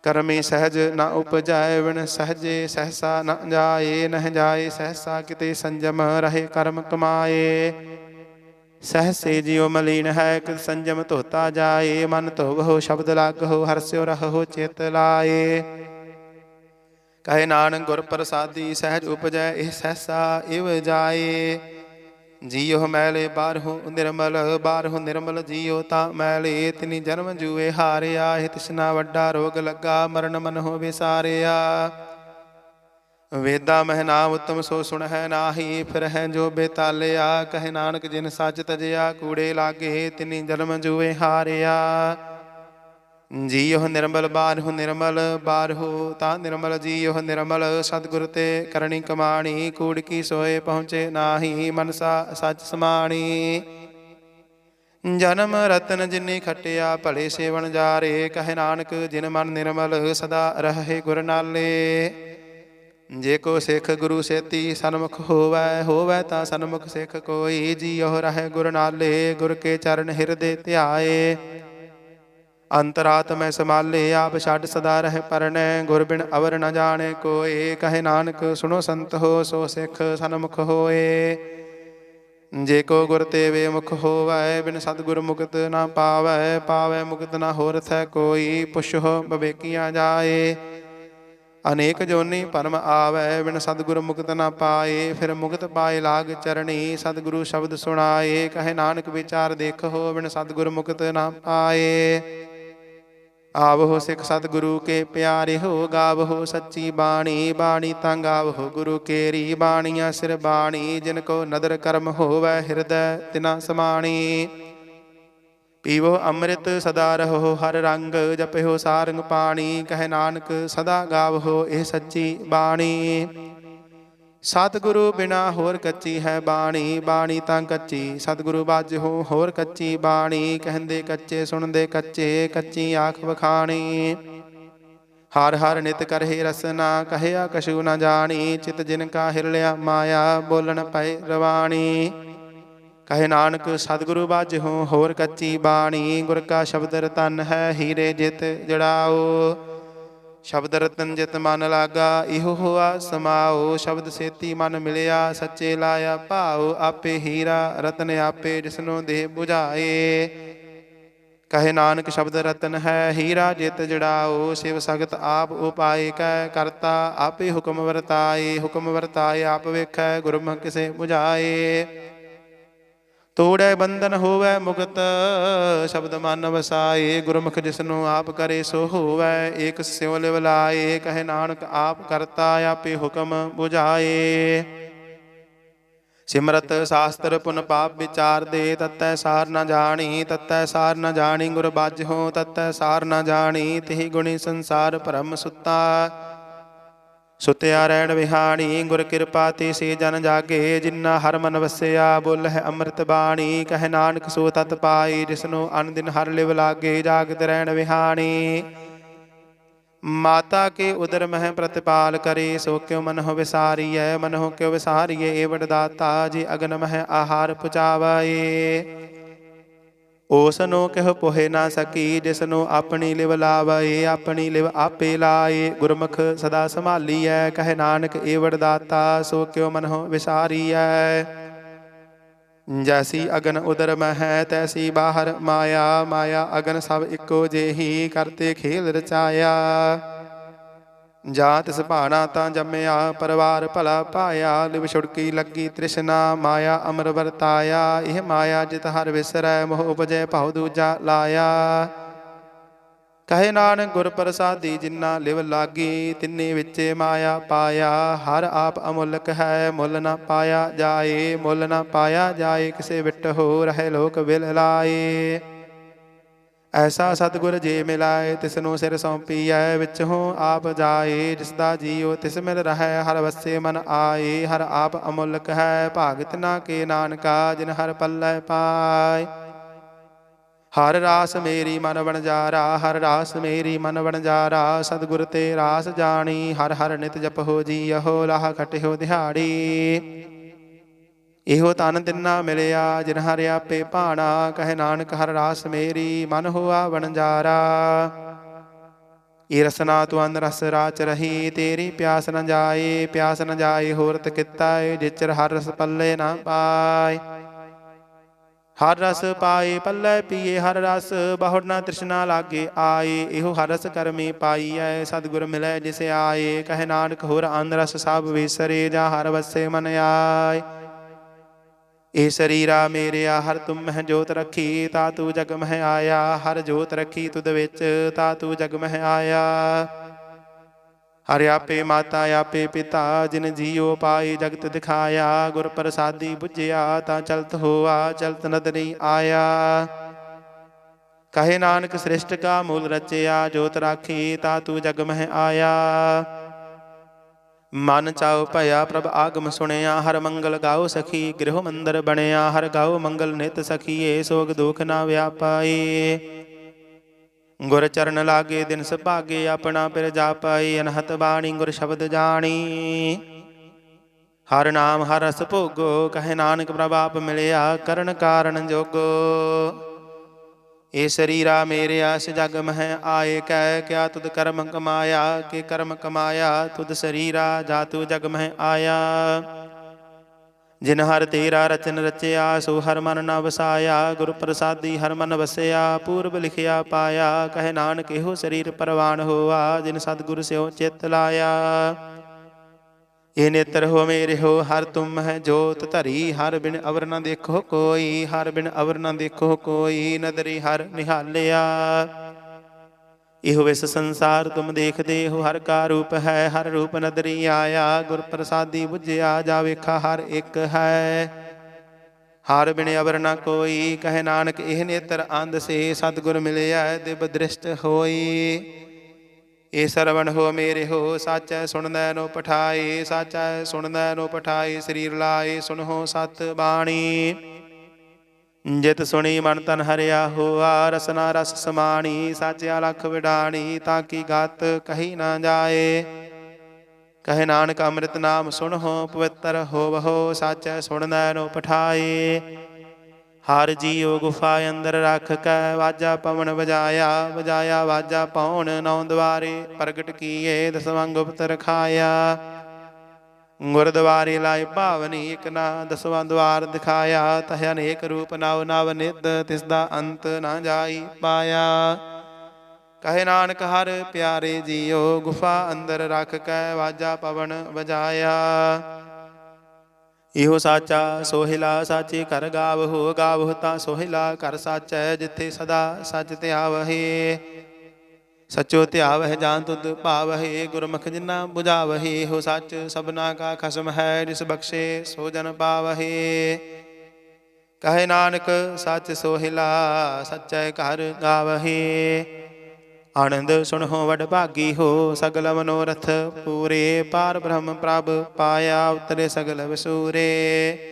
ਕਰਮੀ ਸਹਿਜ ਨ ਉਪਜਾਏ, ਵਿਣ ਸਹਜੇ ਸਹਸਾ ਨ ਜਾਏ। ਨਹਿ ਜਾਏ ਸਹਸਾ ਕਿਤੇ, ਸੰਜਮ ਰਹੇ ਕਰਮ ਕਮਾਏ। ਸਹਸੇ ਜਿਉ ਮਲੀਨ ਹੈ, ਕਿਤ ਸੰਜਮ ਧੋਤਾ ਜਾਏ। ਮਨ ਧੋਵਹੁ ਸ਼ਬਦ ਲਾਗਹੁ, ਹਰਸਿਉ ਰਹਹੁ ਚਿਤ ਲਾਏ। ਕਹੇ ਨਾਨਕ ਗੁਰ ਪ੍ਰਸਾਦੀ, ਸਹਿਜ ਉਪਜੈ ਇਹ ਸਹਸਾ ਇਵ ਜਾਏ। ਜੀਉ ਮੈਲੇ ਬਾਰਹੁ ਨਿਰਮਲ, ਬਾਰਹੁ ਨਿਰਮਲ ਜੀਉ ਤਾਂ ਮੈਲੇ। ਤਿਨੀ ਜਨਮ ਜੂਏ ਹਾਰਿਆ, ਇਹ ਤਿਸਨਾ ਵੱਡਾ ਰੋਗ ਲੱਗਾ। ਮਰਨ ਮਨ ਹੋ ਵਿਸਾਰਿਆ। ਵੇਦਾ ਮਹਿ ਨਾਮ ਉਤਮ ਸੋ ਸੁਣਹਿ ਨਾਹੀ, ਫਿਰਹਿ ਜੋ ਬੇਤਾਲਿਆ। ਕਹੇ ਨਾਨਕ ਜਿਨ ਸੱਚ ਤਜਿਆ, ਕੂੜੇ ਲਾਗੇ ਤਿਨੀ ਜਨਮ ਜੂਏ ਹਾਰਿਆ। ਜੀਉ ਨਿਰਮਲ ਬਾਰਹੁ ਨਿਰਮਲ, ਬਾਰਹੁ ਤਾਂ ਨਿਰਮਲ ਜੀਉ ਨਿਰਮਲ। ਸਤਿਗੁਰ ਤੇ ਕਰਨੀ ਕਮਾਣੀ, ਕੂੜ ਕੀ ਸੋਏ ਪਹੁੰਚੇ ਨਾਹੀ। ਮਨਸਾ ਸੱਚ ਸਮਾਣੀ, ਜਨਮ ਰਤਨ ਜਿਨੀ ਖਟਿਆ, ਭਲੇ ਸੇਵਨ ਜਾਰੇ। ਕਹੇ ਨਾਨਕ ਜਿਨ ਮਨ ਨਿਰਮਲ, ਸਦਾ ਰਹੇ ਗੁਰ ਨਾਲੇ। ਜੇ ਕੋ ਸਿੱਖ ਗੁਰੂ ਸੇਤੀ, ਸਨਮੁਖ ਹੋਵੈ ਹੋਵੈ ਤਾਂ ਸਨਮੁਖ ਸਿੱਖ ਕੋਈ। ਜੀਉ ਰਹੇ ਗੁਰ ਨਾਲੇ, ਗੁਰ ਕੇ ਚਰਨ ਹਿਰਦੇ ਧਿਆਏ। ਅੰਤਰਾਤਮੈ ਸੰਭਾਲੇ, ਆਪ ਛੱਡ ਸਦਾ ਰਹਿ ਪਰਣੈ। ਗੁਰ ਬਿਨ ਅਵਰ ਨ ਜਾਣੇ ਕੋਏ। ਕਹੇ ਨਾਨਕ ਸੁਣੋ ਸੰਤ ਹੋ, ਸੋ ਸਿੱਖ ਸਨਮੁਖ ਹੋਏ। ਜੇ ਕੋ ਗੁਰ ਤੇ ਵੇ ਮੁਖ ਹੋਵੈ, ਬਿਨ ਸਤਿਗੁਰ ਮੁਕਤ ਨਾ ਪਾਵੈ। ਪਾਵੈ ਮੁਕਤ ਨਾ ਹੋਰਥ ਹੈ ਕੋਈ, ਪੁੱਛੋ ਵਿਵੇਕੀਆਂ ਜਾਏ। ਅਨੇਕ ਜੋਨੀ ਭਰਮ ਆਵੈ, ਬਿਨ ਸਤਿਗੁਰ ਮੁਕਤ ਨਾ ਪਾਏ। ਫਿਰ ਮੁਕਤ ਪਾਏ ਲਾਗ ਚਰਣੀ, ਸਤਿਗੁਰੂ ਸ਼ਬਦ ਸੁਣਾਏ। ਕਹੇ ਨਾਨਕ ਵਿਚਾਰ ਦੇਖੋ, ਬਿਨ ਸਤਿਗੁਰ ਮੁਕਤ ਨਾ ਪਾਏ। ਆਵਹੁ ਸਿੱਖ ਸਤਿਗੁਰੂ ਕੇ ਪਿਆਰੇ ਹੋ, ਗਾਵਹੁ ਸੱਚੀ ਬਾਣੀ। ਬਾਣੀ ਤਾਂ ਗਾਵਹੁ ਗੁਰੂ ਕੇਰੀ, ਬਾਣੀਆਂ ਸਿਰ ਬਾਣੀ। ਜਿਨ ਕੋ ਨਦਰ ਕਰਮ ਹੋਵੈ, ਹਿਰਦੈ ਤਿਨਾ ਸਮਾਣੀ। ਪੀਵੋ ਅੰਮ੍ਰਿਤ ਸਦਾ ਰਹੋ ਹਰ ਰੰਗ, ਜਪਿਓ ਸਾਰੰਗ ਪਾਣੀ। ਕਹੇ ਨਾਨਕ ਸਦਾ ਗਾਵਹੁ ਇਹ ਸੱਚੀ ਬਾਣੀ। ਸਤਿਗੁਰੂ ਬਿਨਾ ਹੋਰ ਕੱਚੀ ਹੈ ਬਾਣੀ, ਬਾਣੀ ਤਾਂ ਕੱਚੀ। ਸਤਿਗੁਰੂ ਬਾਝਹੁ ਹੋਰ ਕੱਚੀ ਬਾਣੀ। ਕਹਿੰਦੇ ਕੱਚੇ ਸੁਣਦੇ ਕੱਚੇ, ਕੱਚੀ ਆਖ ਵਖਾਣੀ। ਹਰ ਹਰ ਨਿਤ ਕਰਹਿ ਰਸਨਾ ਕਹਿਆ ਕਛੂ ਨ ਜਾਣੀ। ਚਿਤ ਜਿਨ ਕਾ ਹਿਰਲਿਆ ਮਾਇਆ ਬੋਲਣ ਪਏ ਰਵਾਣੀ। ਕਹੇ ਨਾਨਕ ਸਤਿਗੁਰੂ ਬਾਝਹੁ ਹੋਰ ਕੱਚੀ ਬਾਣੀ। ਗੁਰ ਕਾ ਸ਼ਬਦ ਰਤਨ ਹੈ ਹੀਰੇ ਜਿਤ ਜੜਾਓ। ਸ਼ਬਦ ਰਤਨ ਜਿਤ ਮਨ ਲਾਗਾ ਇਹੋ ਹੋਆ ਸਮਾਓ। ਸ਼ਬਦ ਸੇਤੀ ਮਨ ਮਿਲਿਆ ਸੱਚੇ ਲਾਇਆ ਭਾਉ। ਆਪੇ ਹੀਰਾ ਰਤਨ ਆਪੇ ਜਿਸਨੂੰ ਦੇਹ 부ਝਾਏ। ਕਹੇ ਨਾਨਕ ਸ਼ਬਦ ਰਤਨ ਹੈ ਹੀਰਾ ਜਿਤ ਜੜਾਓ। ਸ਼ਿਵ ਸਗਤ ਆਪ ਉਪਾਏ ਕੈ ਕਰਤਾ ਆਪੇ ਹੁਕਮ ਵਰਤਾਏ। ਹੁਕਮ ਵਰਤਾਏ ਆਪ ਵੇਖੈ ਗੁਰਮੁਖ ਕਿਸੇ 부ਝਾਏ। ਤੋੜੈ ਬੰਧਨ ਹੋਵੈ ਮੁਕਤ ਸ਼ਬਦ ਮਨ ਵਸਾਏ। ਗੁਰਮੁਖ ਜਿਸਨੂੰ ਆਪ ਕਰੇ ਸੋ ਹੋਵੈ ਏਕ ਸਿਉ ਲਿਵ ਲਾਏ। ਕਹੇ ਨਾਨਕ ਆਪ ਕਰਤਾ ਆਪੇ ਹੁਕਮ 부ਝਾਏ। ਸਿਮਰਤ ਸ਼ਾਸਤਰ ਪੁਨ ਪਾਪ ਵਿਚਾਰ ਦੇ ਤਤੈ ਸਾਰ ਨ ਜਾਣੀ। ਤਤੈ ਸਾਰ ਨ ਜਾਣੀ ਗੁਰ ਬਾਝਹੁ ਤਤੈ ਸਾਰ ਨ ਜਾਣੀ। ਤਿਹੀ ਗੁਣੀ ਸੰਸਾਰ ਭਰਮ ਸੁੱਤਾ ਸੁਤਿਆ ਰਹਿਣ ਵਿਹਾਣੀ। ਗੁਰ ਕਿਰਪਾ ਤੇ ਸੇ ਜਨ ਜਾਗੇ ਜਿਨਾ ਹਰ ਮਨ ਵਸਿਆ ਬੋਲਹਿ ਅੰਮ੍ਰਿਤ ਬਾਣੀ। ਕਹੇ ਨਾਨਕ ਸੋ ਤਤ ਪਾਈ ਜਿਸਨੂੰ ਅਨ ਦਿਨ ਹਰ ਲਿਵ ਲਾਗੇ ਜਾਗਤ ਰਹਿਣ ਵਿਹਾਣੀ। ਮਾਤਾ ਕੇ ਉਦਰ ਮਹਿ ਪ੍ਰਤਿਪਾਲ ਕਰੇ ਸੋ ਕਿਉ ਮਨਹੁ ਵਿਸਾਰੀਐ। ਮਨਹੁ ਕਿਉ ਵਿਸਾਰੀਐ ਏ ਵਡ ਦਾਤਾ ਜੇ ਅਗਨ ਮਹਿ ਆਹਾਰ ਪੁਚਾਵੈ। ਓਸਨੂੰ ਕਿਹੁ ਪੋਹਿ ਨਾ ਸਕੀ ਜਿਸਨੂੰ ਆਪਣੀ ਲਿਵ ਲਾਵੈ। ਆਪਣੀ ਲਿਵ ਆਪੇ ਲਾਏ ਗੁਰਮੁਖ ਸਦਾ ਸੰਭਾਲੀਐ। ਕਹੇ ਨਾਨਕ ਏ ਵਡ ਦਾਤਾ ਸੋ ਕਿਉ ਮਨਹੁ ਵਿਸਾਰੀਐ। ਜੈਸੀ ਅਗਨ ਉਦਰ ਮਹਿ ਤੈਸੀ ਬਾਹਰ ਮਾਇਆ। ਮਾਇਆ ਅਗਨ ਸਭ ਇੱਕੋ ਜਿਹੀ ਕਰਤੇ ਖੇਲ ਰਚਾਇਆ। ਜਾਂ ਤਿਸ ਭਾਣਾ ਤਾਂ ਜੰਮਿਆ ਪਰਿਵਾਰ ਭਲਾ ਪਾਇਆ। ਲਿਵ ਛੁੜਕੀ ਲੱਗੀ ਤ੍ਰਿਸ਼ਨਾ ਮਾਇਆ ਅਮਰ ਵਰਤਾਇਆ। ਇਹ ਮਾਇਆ ਜਿਤ ਹਰ ਵਿਸਰੈ ਮੋਹ ਉਪਜੈ ਭਉ ਦੂਜਾ ਲਾਇਆ। ਕਹੇ ਨਾਨਕ ਗੁਰ ਪ੍ਰਸਾਦੀ ਜਿਨਾ ਲਿਵ ਲਾਗੀ ਤਿੰਨੇ ਵਿੱਚੇ ਮਾਇਆ ਪਾਇਆ। ਹਰ ਆਪ ਅਮੁੱਲਕ ਹੈ ਮੁੱਲ ਨਾ ਪਾਇਆ ਜਾਏ। ਮੁੱਲ ਨਾ ਪਾਇਆ ਜਾਏ ਕਿਸੇ ਵਿਟ ਹੋ ਰਹੇ ਲੋਕ ਵਿਲ ਲਾਏ। ਐਸਾ ਸਤਿਗੁਰ ਜੇ ਮਿਲਾਏ ਤਿਸਨੂੰ ਸਿਰ ਸੌਂਪੀਐ ਵਿੱਚੋਂ ਆਪ ਜਾਏ। ਜਿਸਦਾ ਜੀਉ ਤਿਸ ਮਿਲ ਰਹੈ ਹਰ ਵਸੇ ਮਨ ਆਏ। ਹਰ ਆਪ ਅਮੁੱਲਕ ਹੈ ਭਾਗਤ ਨਾ ਕੇ ਨਾਨਕਾ ਜਿਨ ਹਰ ਪੱਲੇ ਪਾਏ। ਹਰ ਰਾਸ ਮੇਰੀ ਮਨ ਵਣਜਾਰਾ ਹਰ ਰਾਸ ਮੇਰੀ ਮਨ ਵਣਜਾਰਾ। ਸਤਿਗੁਰ ਤੇ ਰਾਸ ਜਾਣੀ ਹਰ ਹਰ ਨਿਤ ਜਪਹੁ ਜੀਅਹੁ ਲਾਹ ਖਟਿਓ ਦਿਹਾੜੀ। ਇਹੋ ਤਨ ਤਿੰਨਾ ਮਿਲਿਆ ਜਿਨ ਹਰਿ ਆਪੇ ਭਾਣਾ। ਕਹੇ ਨਾਨਕ ਹਰ ਰਾਸ ਮੇਰੀ ਮਨ ਹੋਆ ਵਣਜਾਰਾ। ਏ ਰਸਨਾ ਤੂੰ ਅੰਨ ਰਸ ਰਾਚ ਰਹੀ ਤੇਰੀ ਪਿਆਸ ਨ ਜਾਏ। ਪਿਆਸ ਨ ਜਾਏ ਹੋਰਤ ਕਿਤਾਏ ਜਿਚਰ ਹਰ ਰਸ ਪੱਲੇ ਨਾ ਪਾਏ। ਹਰ ਰਸ ਪਾਏ ਪੱਲੇ ਪੀਏ ਹਰ ਰਸ ਬਹੁੜ ਨਾ ਤ੍ਰਿਸ਼ਨਾ ਲਾਗੇ ਆਏ। ਇਹੋ ਹਰ ਰਸ ਕਰਮੀ ਪਾਈਐ ਸਤਿਗੁਰ ਮਿਲੈ ਜਿਸ ਆਏ। ਕਹੇ ਨਾਨਕ ਹੋਰ ਅੰਨ ਰਸ ਸਭ ਵਿਸਰੇ ਜਾਂ ਹਰ ਵਸੇ ਮਨ ਆਏ। ਇਹ ਸਰੀਰਾ ਮੇਰਿਆ ਹਰ ਤੁਮ ਮਹਿ ਜੋਤ ਰੱਖੀ ਤਾ ਤੂੰ ਜਗ ਮਹਿ ਆਇਆ। ਹਰ ਜੋਤ ਰੱਖੀ ਤੁਧ ਵਿੱਚ ਤਾ ਤੂੰ ਜਗ ਮਹਿ ਆਇਆ। ਹਰਿ ਆਪੇ ਮਾਤਾ ਆਪੇ ਪਿਤਾ ਜਿਨ ਜੀਉ ਪਾਈ ਜਗਤ ਦਿਖਾਇਆ। ਗੁਰ ਪ੍ਰਸਾਦੀ ਬੁਝਿਆ ਤਾਂ ਚਲਤ ਹੋਆ ਚਲਤ ਨਦਰੀ ਆਇਆ। ਕਹੇ ਨਾਨਕ ਸ੍ਰਿਸ਼ਟ ਕਾ ਮੂਲ ਰਚਿਆ ਜੋਤ ਰਾਖੀ ਤਾ ਤੂੰ ਜਗ ਮਹਿ ਆਇਆ। ਮਨ ਚਾਉ ਭਇਆ ਪ੍ਰਭ ਆਗਮ ਸੁਣਿਆ ਹਰ ਮੰਗਲ ਗਾਓ ਸਖੀ। ਗ੍ਰਹਿ ਮੰਦਰ ਬਣਿਆ ਹਰ ਗਾਓ ਮੰਗਲ ਨਿਤ ਸਖੀਏ। ਸੋਗ ਦੁਖ ਨਾ ਵਿਆਪਾਏ ਗੁਰ ਚਰਨ ਲਾਗੇ ਦਿਨ ਸੁਭਾਗੇ। ਆਪਣਾ ਪਿਰ ਜਾਪਾਈ ਅਨਹਤ ਬਾਣੀ ਗੁਰ ਸ਼ਬਦ ਜਾਣੀ। ਹਰ ਨਾਮ ਹਰ ਰਸ ਭੋਗੋ ਕਹੇ ਨਾਨਕ ਪ੍ਰਭ ਆਪ ਮਿਲਿਆ ਕਰਨ ਕਾਰਨ ਜੋਗੋ। ਇਹ ਸਰੀਰਾ ਮੇਰਿਆ ਇਸ ਜਗ ਮਹਿ ਆਏ ਕੈ ਕਿਆ ਤੁਧ ਕਰਮ ਕਮਾਇਆ। ਕਿ ਕਰਮ ਕਮਾਇਆ ਤੁਧ ਸਰੀਰਾ ਜਾ ਤੂੰ ਜਗ ਮਹਿ ਆਇਆ। ਜਿਨ ਹਰ ਤੇਰਾ ਰਚਨ ਰਚਿਆ ਸੋ ਹਰ ਮਨ ਨ ਵਸਾਇਆ। ਗੁਰ ਪ੍ਰਸਾਦੀ ਹਰ ਮਨ ਵਸਿਆ ਪੂਰਬ ਲਿਖਿਆ ਪਾਇਆ। ਕਹੇ ਨਾਨਕ ਇਹੋ ਸਰੀਰ ਪਰਵਾਨ ਹੋਆ ਜਿਨ ਸਤਿਗੁਰ ਸਿਓ ਚਿਤ ਲਾਇਆ। ਇਹ ਨੇਤਰ ਹੋ ਮੇਰੇ ਹੋ ਹਰ ਤੁਮ ਹੈ ਜੋਤ ਧਰੀ। ਹਰ ਬਿਨ ਅਵਰ ਨ ਦੇਖੋ ਕੋਈ ਹਰ ਬਿਨ ਅਵਰ ਨ ਦੇਖੋ ਕੋਈ। ਨਦਰੀ ਹਰ ਨਿਹਾਲਿਆ ਇਹੋ ਵਿਸ ਸੰਸਾਰ ਤੁਮ ਦੇਖਦੇ ਹੋ। ਹਰ ਕਾ ਰੂਪ ਹੈ ਹਰ ਰੂਪ ਨਦਰੀ ਆਇਆ। ਗੁਰ ਪ੍ਰਸਾਦੀ ਬੁਝਿਆ ਜਾ ਵੇਖਾ ਹਰ ਇੱਕ ਹੈ ਹਰ ਬਿਨ ਅਵਰ ਨ ਕੋਈ। ਕਹੇ ਨਾਨਕ ਇਹ ਨੇਤਰ ਅੰਧ ਸੇ ਸਤਿਗੁਰ ਮਿਲਿਆ ਦਿਵ ਦ੍ਰਿਸ਼ਟ ਹੋਈ। ਇਹ ਸਰਵਣ ਹੋ ਮੇਰੇ ਹੋ ਸਾਚੈ ਸੁਣਦੈ ਨੋ ਪਠਾਏ। ਸਾਚੈ ਸੁਣਦੈ ਨੋ ਪਠਾਏ ਸਰੀਰ ਲਾਏ ਸੁਣਹੁ ਸਤ ਬਾਣੀ। ਜਿਤ ਸੁਣੀ ਮਨ ਤਨ ਹਰਿਆ ਹੋਆ, ਰਸਨਾ ਰਸ ਸਮਾਣੀ, ਸਾਚਿਆ ਲਖ ਵਿਡਾਣੀ, ਤਾਂ ਕੀ ਗਤ ਕਹੀ ਨਾ ਜਾਏ। ਕਹੇ ਨਾਨਕ ਅੰਮ੍ਰਿਤ ਨਾਮ ਸੁਣਹੁ, ਪਵਿੱਤਰ ਹੋਵਹੁ, ਸਾਚੈ ਸੁਣਨੈ ਨੋ ਪਠਾਏ। ਹਰ ਜੀਉ ਗੁਫਾ ਅੰਦਰ ਰਖ ਕੈ, ਵਾਜਾ ਪਵਨ ਵਜਾਇਆ, ਵਜਾਇਆ ਵਾਜਾ ਪਉਣ, ਨੌ ਦੁਆਰੇ ਪ੍ਰਗਟ ਕੀਏ, ਦਸਵਾਂ ਗੁਪਤ ਰਖਾਇਆ। ਗੁਰਦੁਆਰੇ ਲਾਏ ਭਾਵਨੀ, ਇਕ ਨਾ ਦਸਵਾਂ ਦੁਆਰ ਦਿਖਾਇਆ, ਤਹ ਅਨੇਕ ਰੂਪ ਨਵ ਨਵ ਨਿਧ, ਤਿਸ ਦਾ ਅੰਤ ਨਾ ਜਾਈ ਪਾਇਆ। ਕਹੇ ਨਾਨਕ ਹਰ ਪਿਆਰੇ ਜੀਓ, ਗੁਫਾ ਅੰਦਰ ਰਖ ਕੈ, ਵਾਜਾ ਪਵਨ ਵਜਾਇਆ। ਇਹੋ ਸਾਚਾ ਸੋਹਿਲਾ, ਸਾਚੇ ਘਰ ਗਾਵਹੁ, ਗਾਵਹੁ ਤਾਂ ਸੋਹਿਲਾ ਘਰ ਸਾਚੈ, ਜਿੱਥੇ ਸਦਾ ਸੱਚ ਧਿਆਵਹਿ। ਸਚੋ ਧਿਆਵਹਿ ਜਾਂ ਤੁਧ ਭਾਵਹਿ, ਗੁਰਮੁਖ ਜਿਨਾ ਬੁਝਾਵਹਿ। ਇਹੋ ਸੱਚ ਸਭਨਾ ਕਾ ਖਸਮ ਹੈ, ਜਿਸ ਬਖਸ਼ੇ ਸੋ ਜਨ ਪਾਵਹਿ। ਕਹੇ ਨਾਨਕ ਸੱਚ ਸੋਹਿਲਾ, ਸਚੈ ਘਰ ਗਾਵਹਿ। ਆਨੰਦ ਸੁਣਹੁ ਵਡ ਭਾਗੀ ਹੋ, ਸਗਲ ਮਨੋਰਥ ਪੂਰੇ, ਪਾਰ ਬ੍ਰਹਮ ਪ੍ਰਭ ਪਾਇਆ, ਉਤਰੇ ਸਗਲ ਵਿਸੂਰੇ।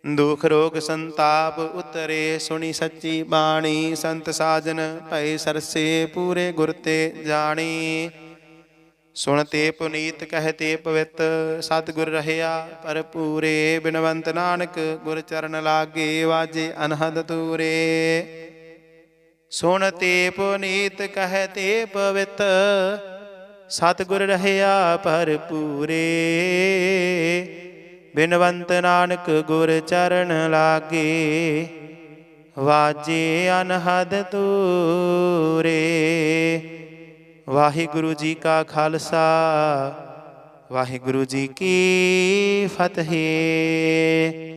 ਦੁਖ ਰੋਗ ਸੰਤਾਪ ਉਤਰੇ, ਸੁਣੀ ਸੱਚੀ ਬਾਣੀ, ਸੰਤ ਸਾਜਨ ਭਏ ਸਰਸੇ, ਪੂਰੇ ਗੁਰ ਤੇ ਜਾਣੀ। ਸੁਣ ਤੇ ਪੁਨੀਤ ਕਹਿ ਤੇ ਪਵਿੱਤ, ਸਤਿਗੁਰ ਰਹਿਆ ਭਰਪੂਰੇ। ਬਿਨਵੰਤ ਨਾਨਕ ਗੁਰ ਚਰਨ ਲਾਗੇ, ਵਾਜੇ ਅਨਹਦ ਤੂਰੇ। ਸੁਣ ਤੇ ਪੁਨੀਤ ਕਹਿ ਤੇ ਪਵਿੱਤ, ਸਤਿਗੁਰ ਰਹਿਆ ਭਰਪੂਰੇ। ਬਿਨਵੰਤ ਨਾਨਕ ਗੁਰ ਚਰਨ ਲਾਗੇ, ਵਾਜੇ ਅਨਹਦ ਤੂਰੇ। ਵਾਹਿਗੁਰੂ ਜੀ ਕਾ ਖਾਲਸਾ, ਵਾਹਿਗੁਰੂ ਜੀ ਕੀ ਫਤਿਹ।